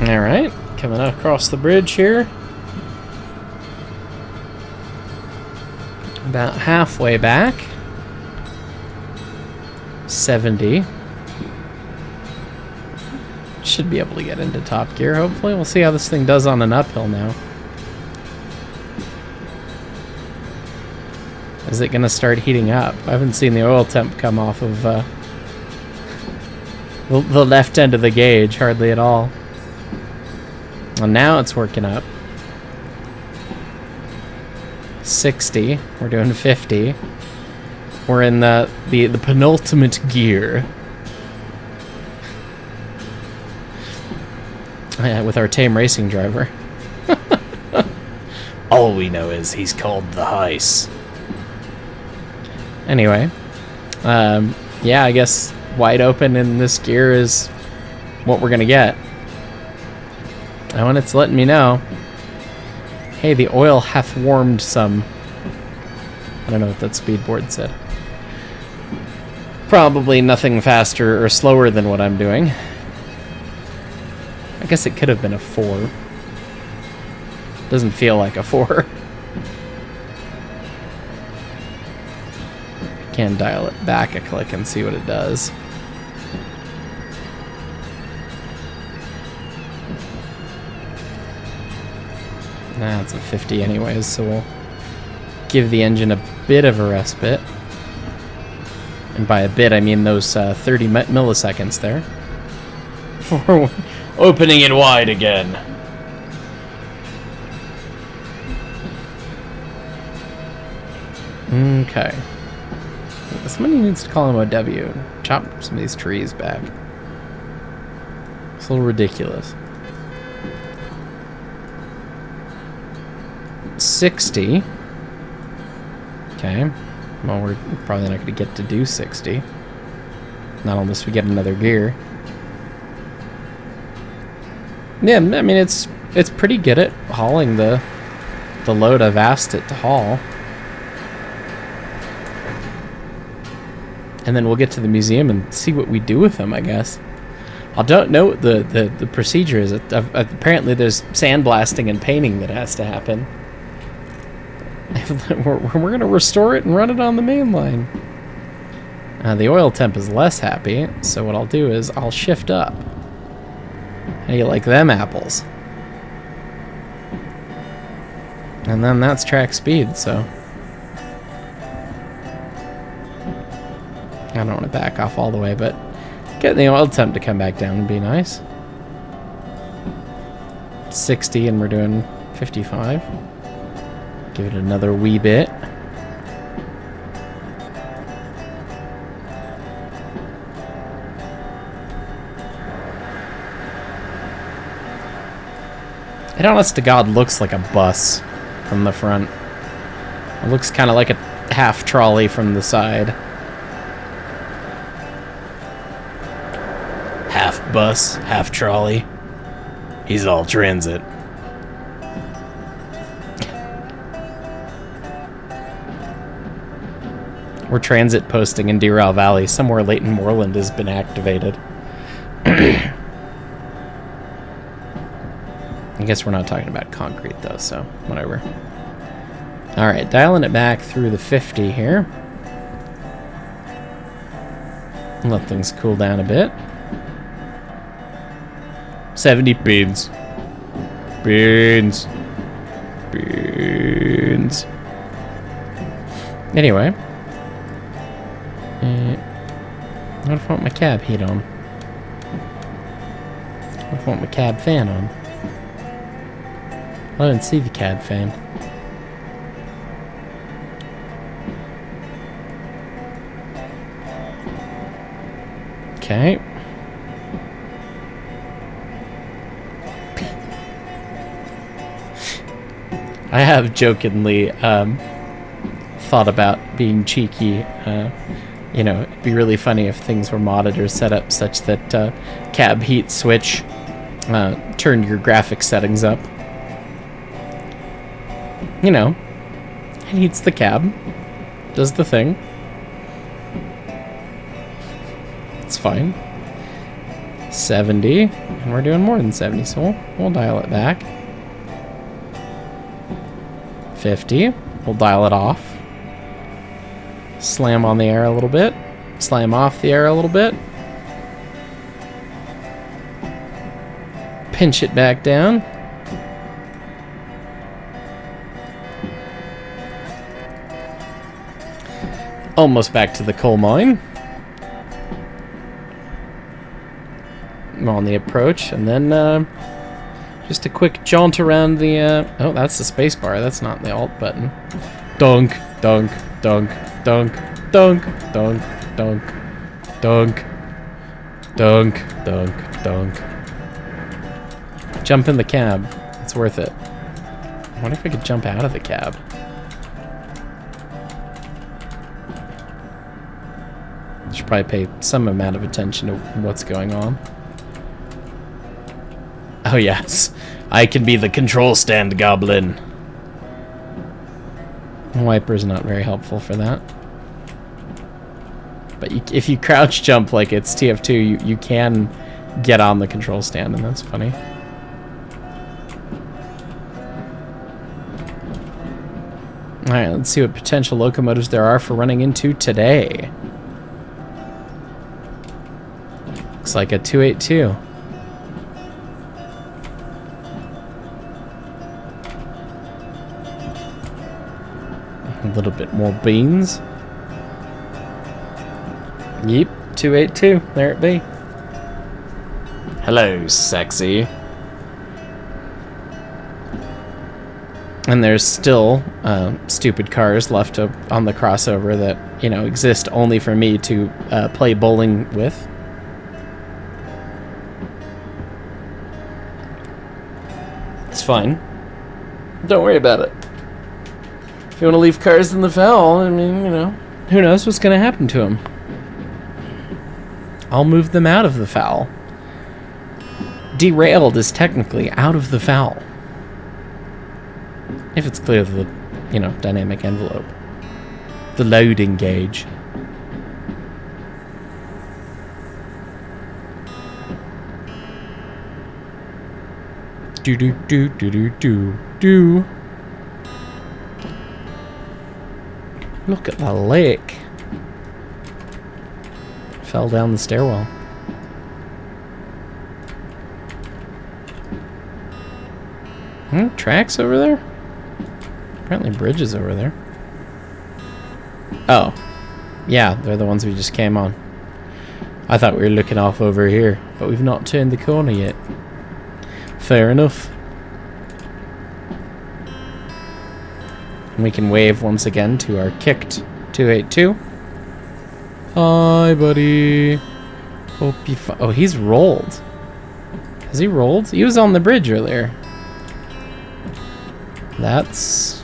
Alright, coming across the bridge here. About halfway back. 70. Should be able to get into top gear, hopefully. We'll see how this thing does on an uphill now. Is it going to start heating up? I haven't seen the oil temp come off of the left end of the gauge, hardly at all. Well, now it's working up. 60. We're doing 50. We're in the penultimate gear. Yeah, with our tame racing driver. All we know is he's called the Heis. Anyway, yeah, I guess wide open in this gear is what we're gonna get. Oh, and it's letting me know. Hey, the oil hath warmed some. I don't know what that speed board said. Probably nothing faster or slower than what I'm doing. I guess it could have been a 4. Doesn't feel like a 4. I can dial it back a click and see what it does. Nah, it's a 50 anyways, so we'll give the engine a bit of a respite. And by a bit, I mean those 30 milliseconds there. Before opening it wide again. Okay. Somebody needs to call him OW. Chop some of these trees back. It's a little ridiculous. 60. Okay. Well, we're probably not going to get to do 60. Not unless we get another gear. Yeah, I mean, it's pretty good at hauling the load I've asked it to haul. And then we'll get to the museum and see what we do with them, I guess. I don't know what the procedure is. Apparently there's sandblasting and painting that has to happen. We're going to restore it and run it on the main line. The oil temp is less happy, so what I'll do is I'll shift up. How do you like them apples? And then that's track speed, so... I don't want to back off all the way, but getting the oil temp to come back down would be nice. 60 and we're doing 55. Give it another wee bit. It honest to God looks like a bus from the front. It looks kind of like a half trolley from the side. Half bus, half trolley. He's all transit. We're transit posting in Derail Valley. Somewhere Leighton Moreland has been activated. I guess we're not talking about concrete though, so whatever. Alright, dialing it back through the 50 here. Let things cool down a bit. 70 beans. Beans. Beans. Anyway. What if I want my cab heat on? What if I want my cab fan on? I didn't see the cab fan. Okay. I have jokingly thought about being cheeky. You know, it'd be really funny if things were modded or set up such that cab heat switch turned your graphics settings up. You know, it heats the cab, does the thing. It's fine. 70, and we're doing more than 70, so we'll dial it back. 50, we'll dial it off. Slam on the air a little bit. Slam off the air a little bit. Pinch it back down. Almost back to the coal mine. I'm on the approach, and then just a quick jaunt around the... oh, that's the space bar. That's not the alt button. Dunk, dunk, dunk, dunk, dunk, dunk, dunk, dunk, dunk, dunk, dunk. Jump in the cab. It's worth it. I wonder if I could jump out of the cab. Should probably pay some amount of attention to what's going on. Oh yes, I can be the control stand goblin. Wiper's not very helpful for that. But if you crouch jump like it's TF2, you can get on the control stand, and that's funny. Alright, let's see what potential locomotives there are for running into today. Looks like a 282. A little bit more beans. Yep, 282. There it be. Hello, sexy. And there's still stupid cars left on the crossover that, you know, exist only for me to play bowling with. It's fine. Don't worry about it. If you want to leave cars in the foul, I mean, you know, who knows what's going to happen to them. I'll move them out of the foul. Derailed is technically out of the foul. If it's clear of the, you know, dynamic envelope. The loading gauge. Do. Look at the lake. Fell down the stairwell. Tracks over there? Apparently bridges over there. Oh. Yeah, they're the ones we just came on. I thought we were looking off over here, but we've not turned the corner yet. Fair enough. And we can wave once again to our kicked 282. Hi, buddy. Hope you oh, he's rolled. Has he rolled? He was on the bridge earlier. That's...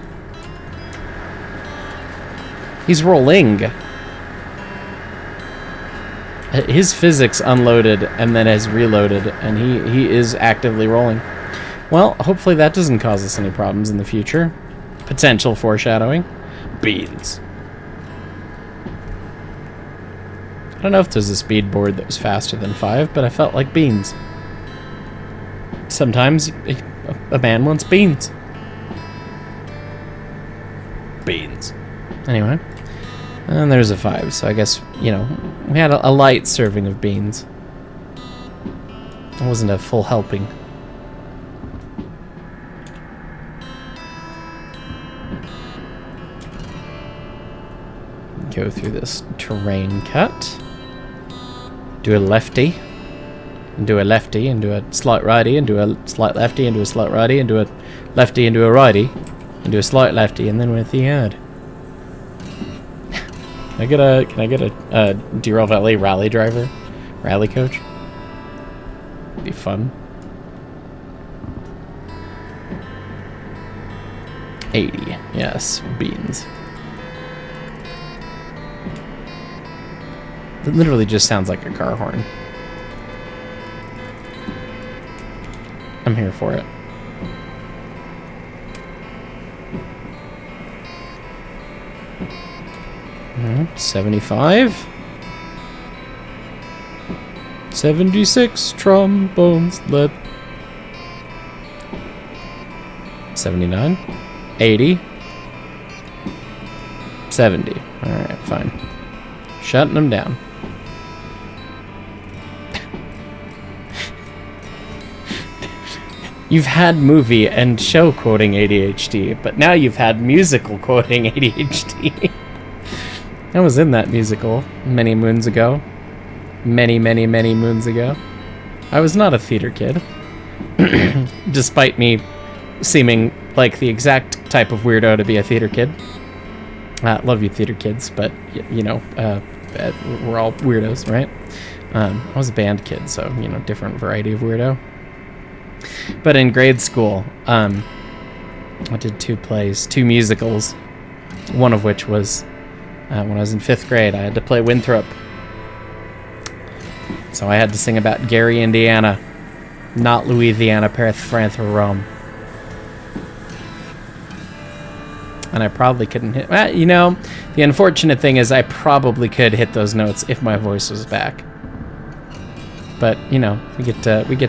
He's rolling. His physics unloaded and then has reloaded, and he is actively rolling. Well, hopefully that doesn't cause us any problems in the future. Potential foreshadowing. Beans. I don't know if there's a speed board that was faster than 5, but I felt like beans. Sometimes a man wants beans. Beans. Anyway. And there's a 5, so I guess, you know, we had a light serving of beans. It wasn't a full helping. Go through this terrain cut. Do a lefty. And do a lefty, and do a slight righty, and do a slight lefty, and do a slight righty, and do a lefty, and do a righty, and do a slight lefty, and then we're at the end. Can I get a Derail Valley rally driver? Rally coach? Be fun. 80. Yes, beans. It literally just sounds like a car horn. I'm here for it. Mm-hmm. 75. 76 trombones lead. 79. 80. 70. Alright, fine. Shutting them down. You've had movie and show quoting ADHD, but now you've had musical quoting ADHD. I was in that musical many moons ago. Many moons ago. I was not a theater kid. Despite me seeming like the exact type of weirdo to be a theater kid. Love you theater kids, but you know, we're all weirdos, right? I was a band kid, so, you know, different variety of weirdo. But in grade school, I did 2 plays, 2 musicals, one of which was when I was in 5th grade. I had to play Winthrop. So I had to sing about Gary, Indiana, not Louisiana, Perth, France, or Rome. And I probably couldn't hit... Well, you know, the unfortunate thing is I probably could hit those notes if my voice was back. But, you know, we get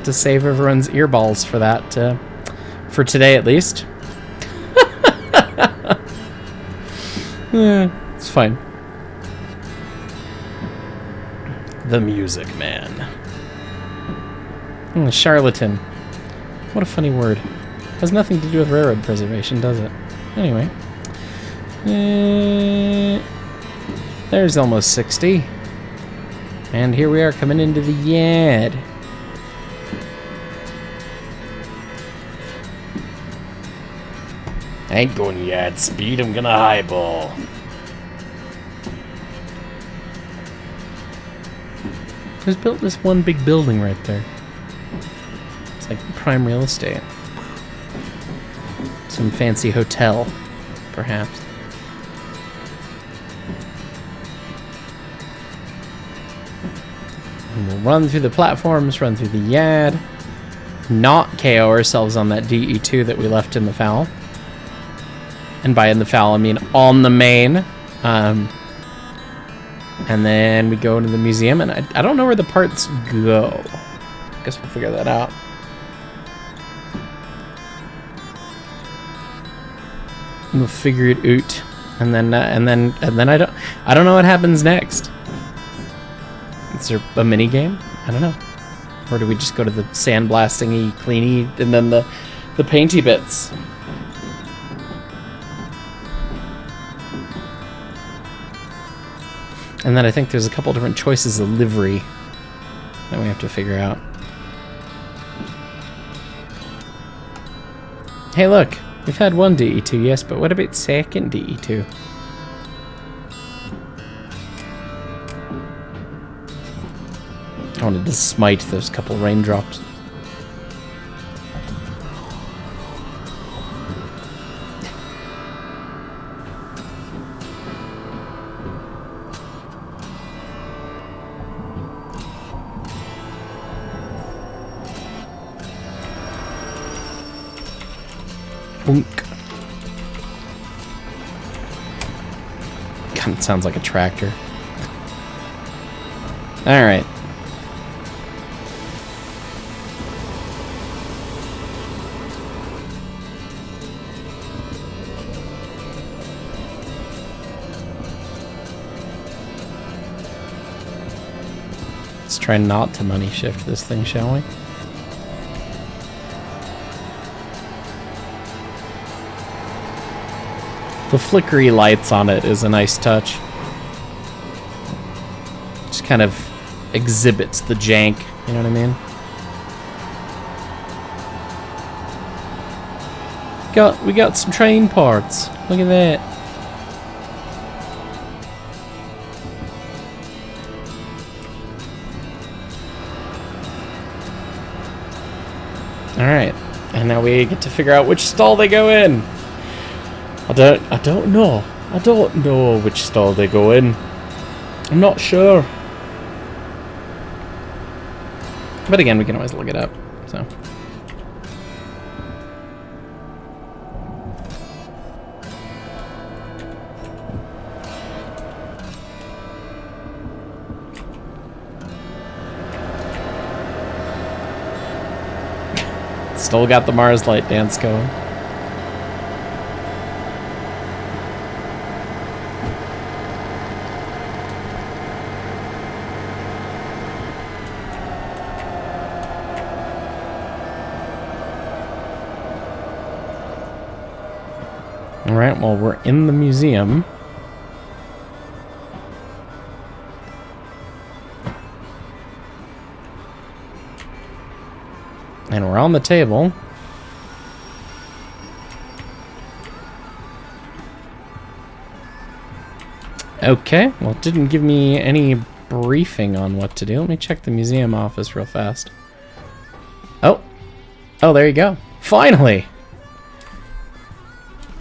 to save everyone's earballs for that, for today at least. It's fine. The Music Man. Charlatan. What a funny word. Has nothing to do with railroad preservation, does it? Anyway. There's almost 60. And here we are coming into the yard. I ain't going yard speed, I'm gonna highball. Who's built this one big building right there? It's like prime real estate. Some fancy hotel, perhaps. And we'll run through the platforms, run through the yard. Not KO ourselves on that DE2 that we left in the foul. And by in the foul, I mean on the main. And then we go into the museum, and I don't know where the parts go. Guess we'll figure that out. We'll figure it out, and then I don't know what happens next. Is there a mini game? I don't know. Or do we just go to the sandblasting-y, cleany, and then the painty bits? And then I think there's a couple different choices of livery that we have to figure out. Hey, look, we've had one DE2, yes, but what about second DE2? I wanted to smite those couple raindrops. Boonk. Kind of sounds like a tractor. All right. Let's try not to money shift this thing, shall we? The flickery lights on it is a nice touch. Just kind of exhibits the jank, you know what I mean? We got some train parts. Look at that. Alright, and now we get to figure out which stall they go in. I don't know. I don't know which stall they go in. I'm not sure. But again, we can always look it up, so. Still got the Mars light dance going. Alright, well, we're in the museum. And we're on the table. Okay, well, it didn't give me any briefing on what to do. Let me check the museum office real fast. Oh, there you go. Finally!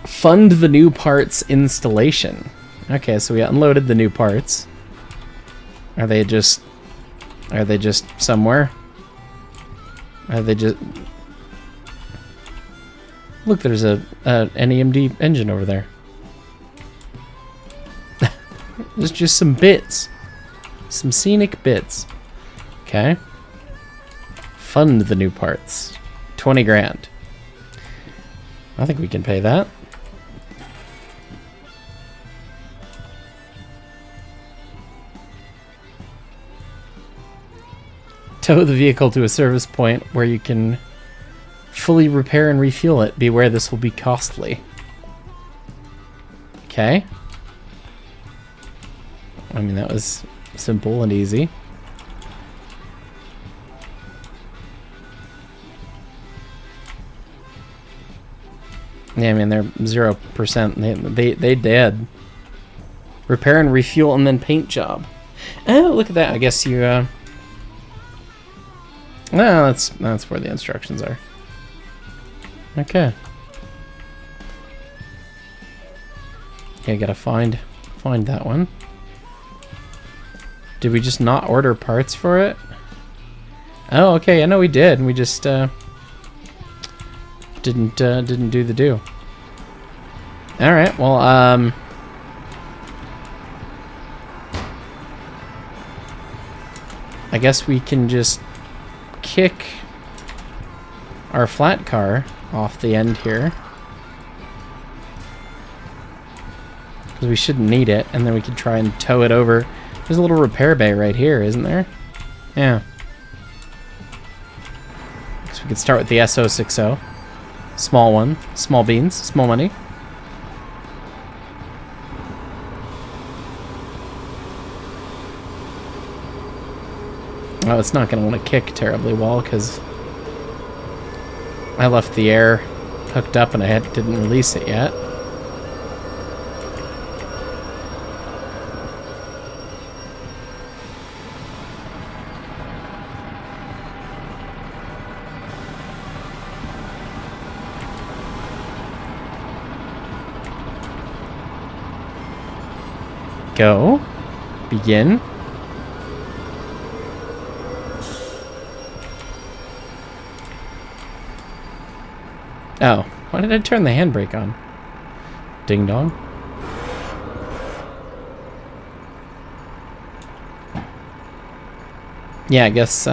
Fund the new parts installation. Okay, so we unloaded the new parts. Are they just somewhere? Are they just... Look, there's an EMD engine over there. There's just some bits. Some scenic bits. Okay. Fund the new parts. 20 grand. I think we can pay that. Tow the vehicle to a service point where you can fully repair and refuel it. Beware, this will be costly. Okay. I mean, that was simple and easy. Yeah, I mean, they're 0%. They dead. Repair and refuel and then paint job. Oh, look at that. I guess you, well, that's where the instructions are. Okay. Okay, gotta find that one. Did we just not order parts for it? Oh, okay. I know we did. We just didn't do the do. All right. Well, I guess we can just kick our flat car off the end here. Because we shouldn't need it, and then we can try and tow it over. There's a little repair bay right here, isn't there? Yeah. So we could start with the S060. Small one. Small beans. Small money. Oh, it's not going to want to kick terribly well because I left the air hooked up and I didn't release it yet. Go. Begin. Oh, why did I turn the handbrake on? Ding dong. Yeah, I guess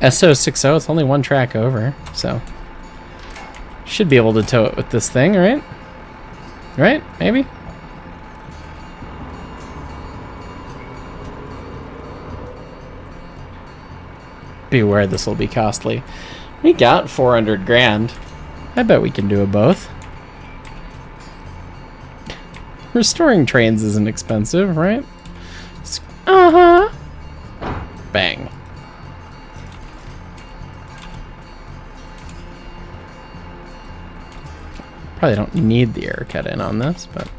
S060, it's only one track over, so should be able to tow it with this thing, right? Right? Maybe? Beware, this will be costly. We got 400 grand. I bet we can do it both. Restoring trains isn't expensive, right? Uh-huh. Bang. Probably don't need the air cut in on this, but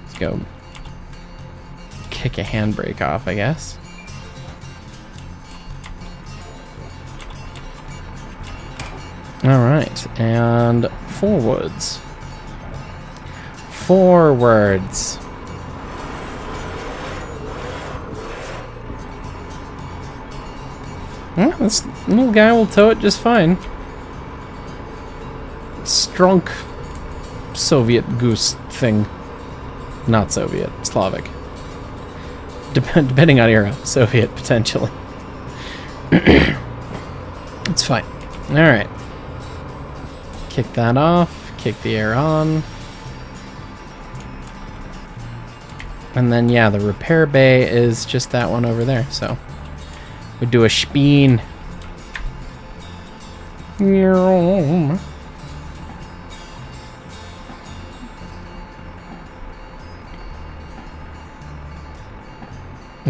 let's go kick a handbrake off, I guess. Alright, and forwards. Forwards. Well, this little guy will tow it just fine. Strong Soviet goose thing. Not Soviet, Slavic. Depending on era, Soviet potentially. It's fine. Alright. Kick that off, kick the air on. And then, yeah, the repair bay is just that one over there, so we do a spin.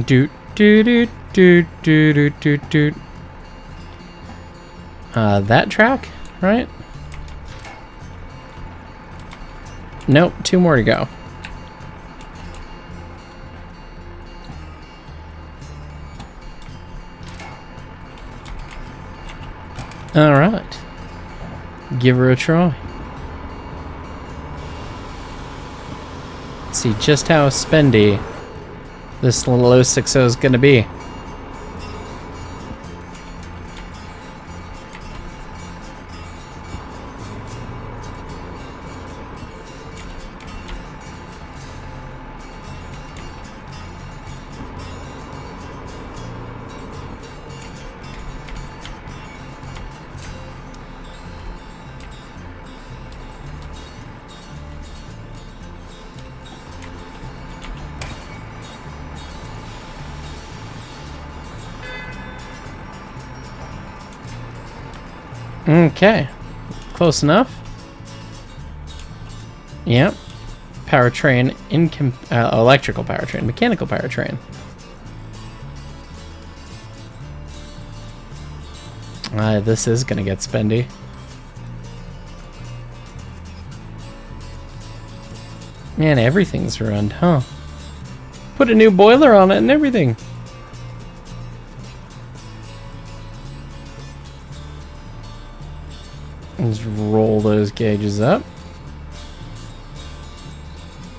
Doot doot doot doot doot doot doot. That track, right? Nope, 2 more to go. All right, give her a try. Let's see just how spendy this little 060 is going to be. Okay, close enough. Yep. Powertrain, electrical powertrain, mechanical powertrain. This is gonna get spendy. Man, everything's ruined, huh? Put a new boiler on it and everything. Let's roll those gauges up.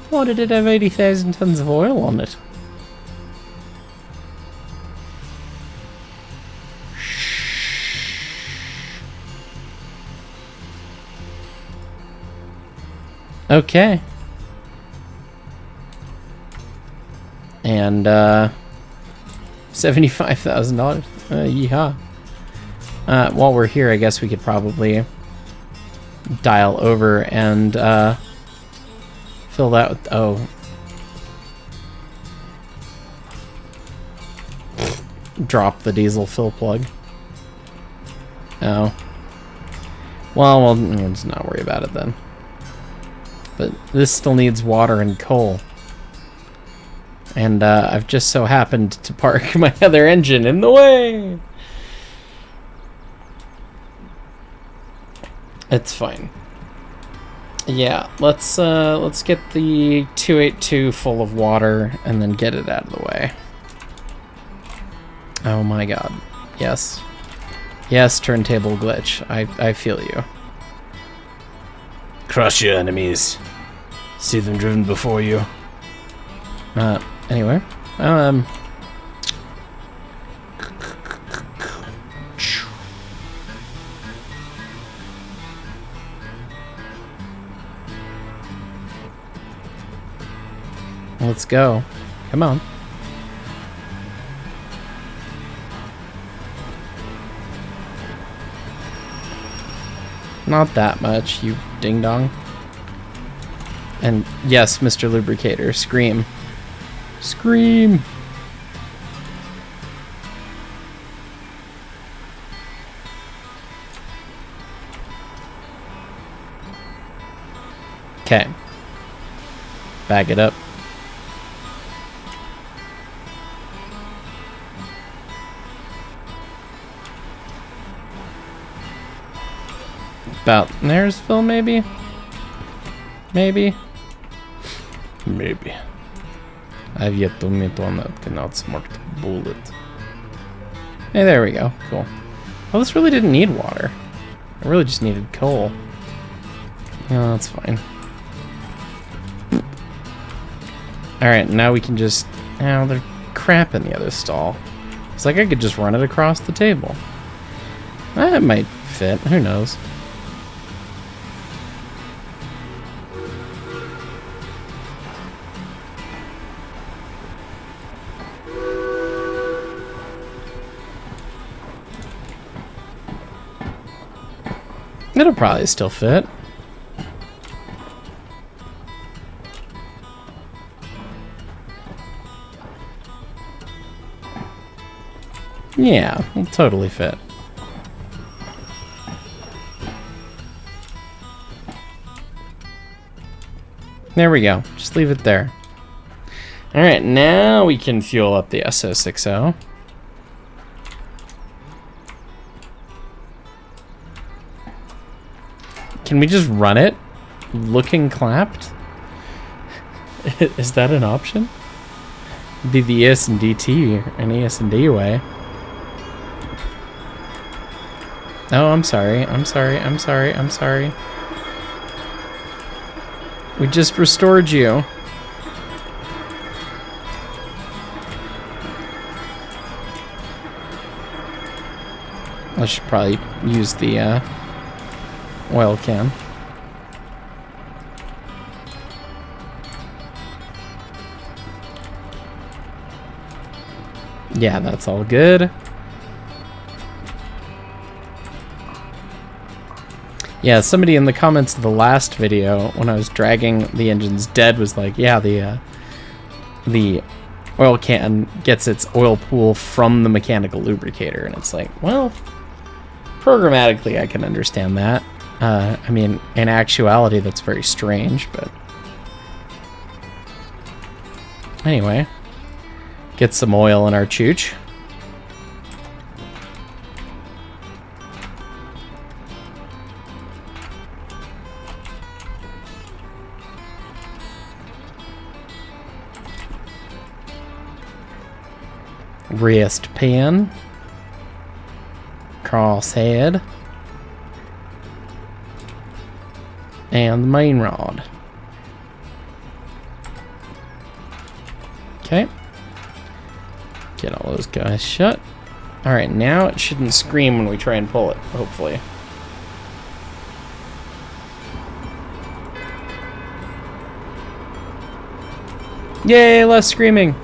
Why did it have 80,000 tons of oil on it? Okay. And, $75,000. Yeehaw. While we're here, I guess we could probably dial over and, fill that with, oh. Drop the diesel fill plug. Oh. Well, let's not worry about it then. But this still needs water and coal. And I've just so happened to park my other engine in the way. It's fine. Yeah, let's get the 282 full of water and then get it out of the way. Oh my god. Yes. Yes, turntable glitch. I feel you. Crush your enemies. See them driven before you. Anyway. Let's go. Come on. Not that much, you ding-dong. And yes, Mr. Lubricator, scream. Scream! Okay. Bag it up. About Naresville, maybe? Maybe? Maybe. I've yet to meet one that can outsmart a bullet. Hey, there we go. Cool. Well, this really didn't need water. I really just needed coal. Oh, that's fine. Alright, now we can just... Oh, there's crap in the other stall. It's like I could just run it across the table. That might fit. Who knows? It'll probably still fit. Yeah, it'll totally fit. There we go. Just leave it there. Alright, now we can fuel up the S060. Can we just run it? Looking clapped? Is that an option? It'd be the ES&D an ES&D way. Oh, I'm sorry. I'm sorry. I'm sorry. I'm sorry. We just restored you. I should probably use the oil can. Yeah, that's all good. Yeah, somebody in the comments of the last video, when I was dragging the engines dead, was like, yeah, the oil can gets its oil pool from the mechanical lubricator. And it's like, well, programmatically I can understand that. I mean, in actuality, that's very strange, but... Anyway. Get some oil in our chooch. Wrist pin. Crosshead. And the main rod. Okay. Get all those guys shut. Alright, now it shouldn't scream when we try and pull it, hopefully. Yay, less screaming!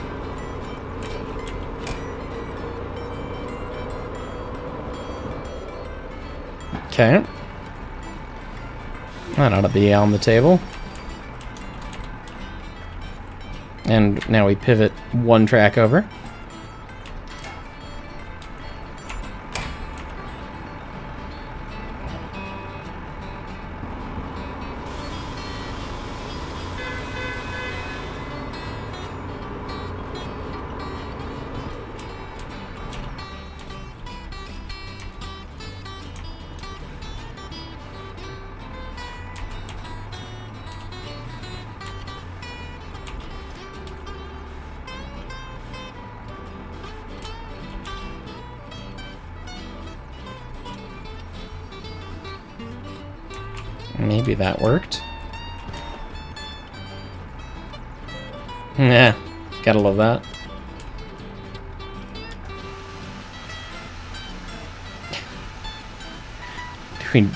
Okay. That ought to be on the table. And now we pivot one track over. Maybe that worked. Yeah, gotta love that.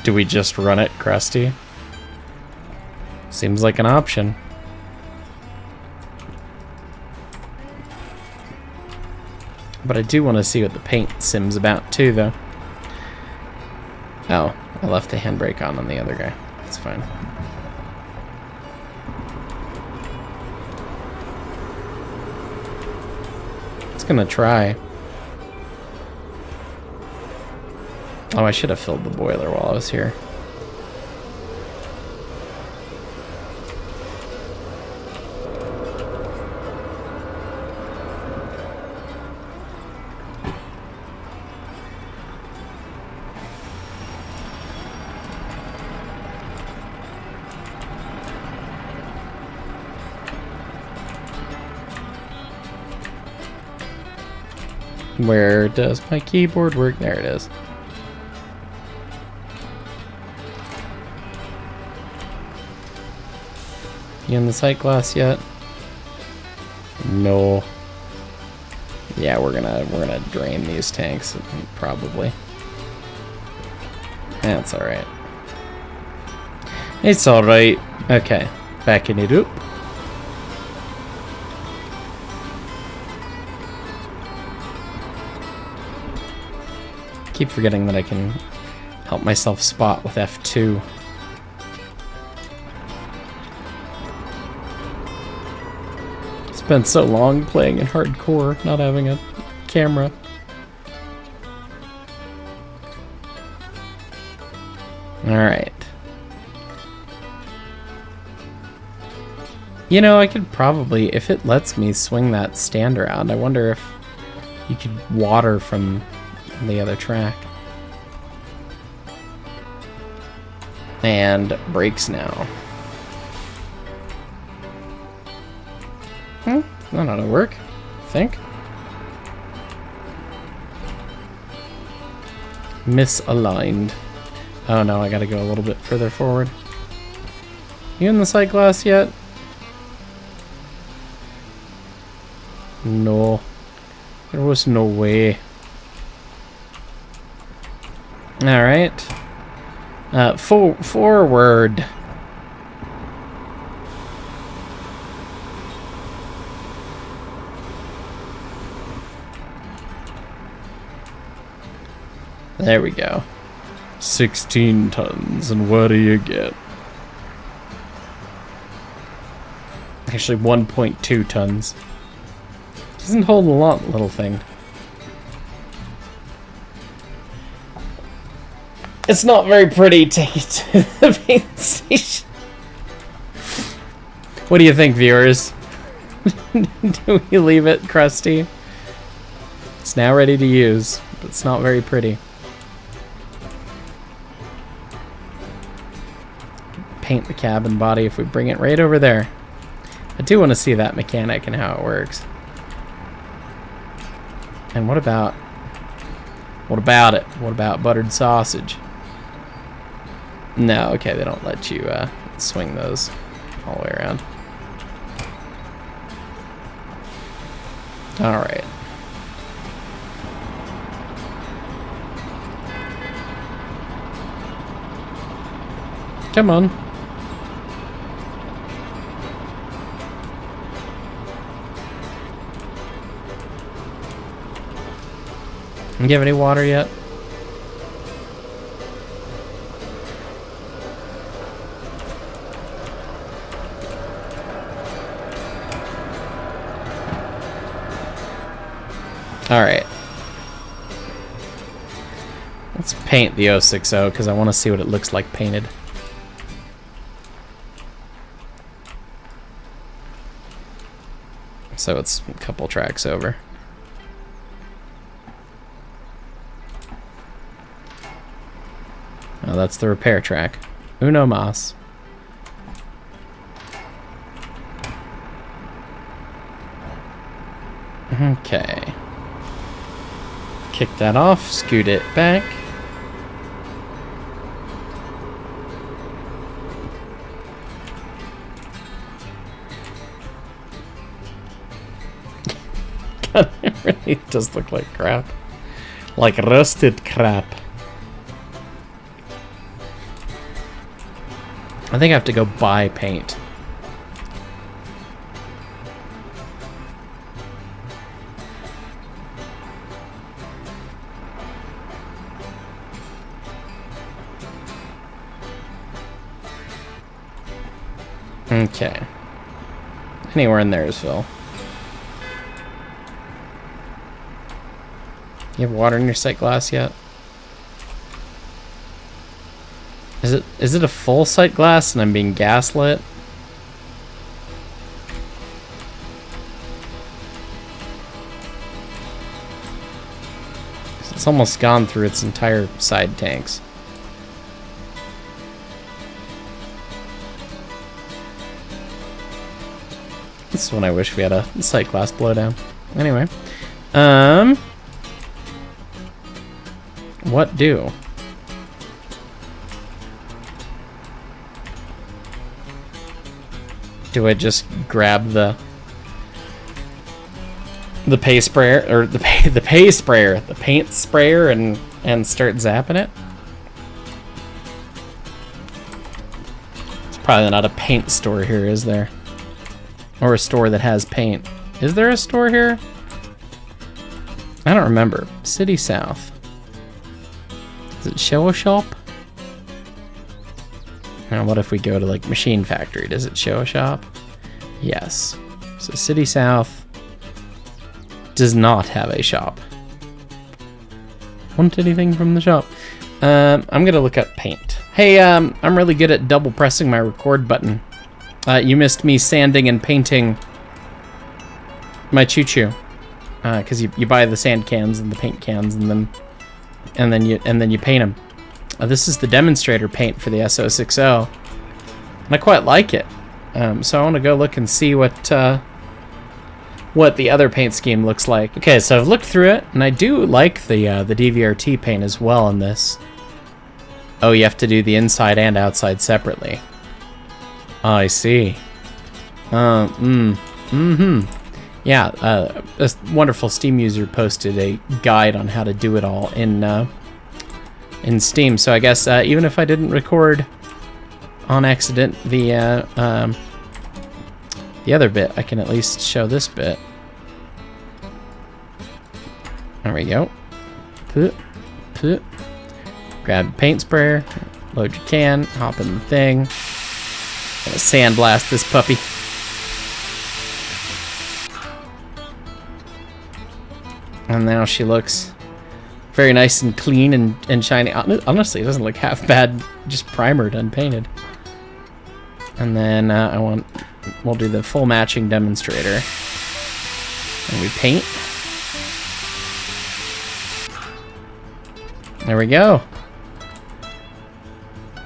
Do we just run it, Krusty? Seems like an option. But I do want to see what the paint sim's about too, though. Oh, I left the handbrake on the other guy. That's fine. It's gonna try. Oh, I should have filled the boiler while I was here. Where does my keyboard work? There it is. You in the sight glass yet? No. Yeah, we're gonna drain these tanks probably. That's all right. It's all right. Okay, backing it up. Keep forgetting that I can help myself spot with F2. Spent so long playing in hardcore, not having a camera. Alright. You know, I could probably, if it lets me swing that stand around, I wonder if you could water from the other track. And brakes now. That ought to work, I think. Misaligned. Oh no, I gotta go a little bit further forward. You in the sight glass yet? No. There was no way. Alright. Forward. There we go. 16 tons, and what do you get? Actually, 1.2 tons. Doesn't hold a lot, little thing. It's not very pretty. Take it to the paint station. What do you think, viewers? Do we leave it crusty? It's now ready to use, but it's not very pretty. Paint the cabin body if we bring it right over there. I do want to see that mechanic and how it works. And what about it? What about buttered sausage? No, okay, they don't let you swing those all the way around. All right. Come on. Do you have any water yet? Alright. Let's paint the 060 because I want to see what it looks like painted. So it's a couple tracks over. Oh, that's the repair track. Uno mas. Okay. Kick that off, scoot it back. God, it really does look like crap. Like roasted crap. I think I have to go buy paint. Okay. Anywhere in there is Phil. You have water in your sight glass yet? Is it a full sight glass and I'm being gaslit? It's almost gone through its entire side tanks. This is when I wish we had a sight glass blowdown. Anyway, what do? Do I just grab the paint sprayer or the paint sprayer and start zapping it? It's probably not a paint store here, is there? Or a store that has paint. Is there a store here? I don't remember. City South. Does it show a shop? Now, what if we go to like Machine Factory? Does it show a shop? Yes. So City South does not have a shop. Want anything from the shop? I'm gonna look up paint. Hey, I'm really good at double pressing my record button. You missed me sanding and painting my choo-choo. Because you buy the sand cans and the paint cans and then you paint them. This is the demonstrator paint for the S060, and I quite like it. So I want to go look and see what the other paint scheme looks like. Okay, so I've looked through it, and I do like the DVRT paint as well in this. Oh, you have to do the inside and outside separately. Oh, I see. Yeah, a wonderful Steam user posted a guide on how to do it all in Steam. So I guess even if I didn't record on accident the other bit, I can at least show this bit. There we go. Grab a paint sprayer, load your can, hop in the thing. Gonna sandblast this puppy. And now she looks Very nice and clean and shiny. Honestly, it doesn't look half bad, just primered, unpainted. And then we'll do the full matching demonstrator. And we paint. There we go.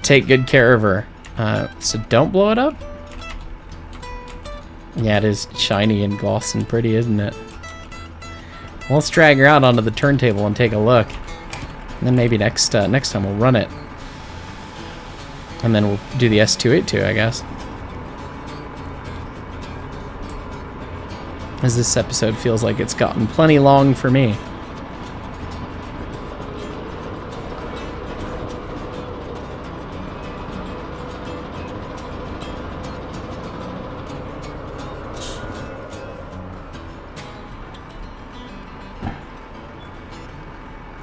Take good care of her. So don't blow it up. Yeah, it is shiny and glossy and pretty, isn't it? Well, let's drag her out onto the turntable and take a look. And then maybe next time we'll run it. And then we'll do the S282, I guess. As this episode feels like it's gotten plenty long for me.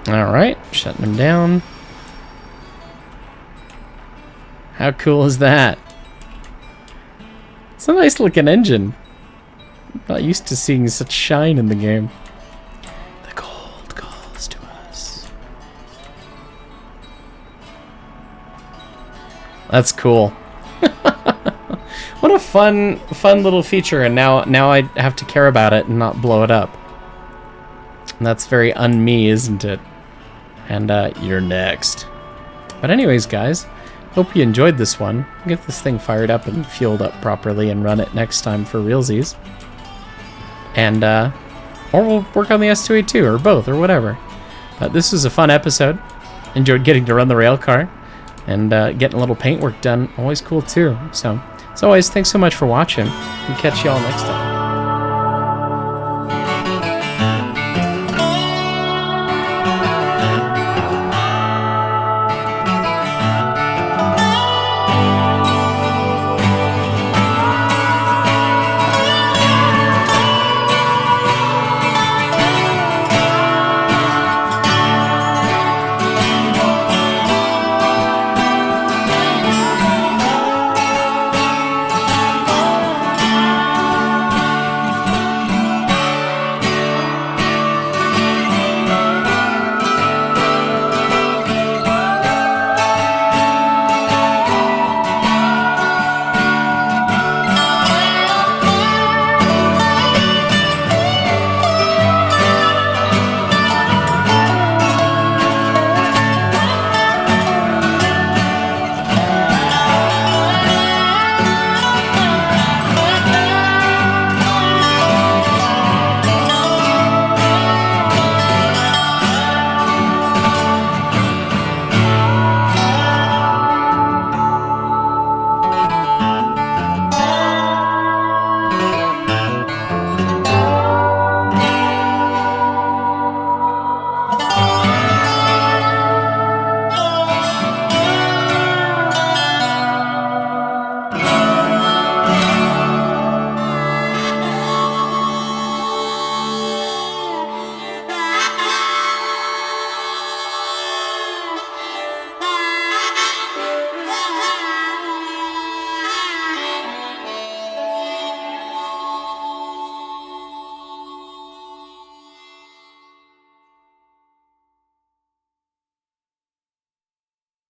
Alright, shutting him down. How cool is that? It's a nice looking engine. I'm not used to seeing such shine in the game. The gold calls to us. That's cool. What a fun little feature, and now I have to care about it and not blow it up. And that's very un-me, isn't it? And you're next. But anyways, guys, hope you enjoyed this one. Get this thing fired up and fueled up properly and run it next time for realsies. And or we'll work on the S282 or both or whatever. But this was a fun episode. Enjoyed getting to run the rail car and getting a little paint work done. Always cool too. So as always, thanks so much for watching. We'll catch y'all next time.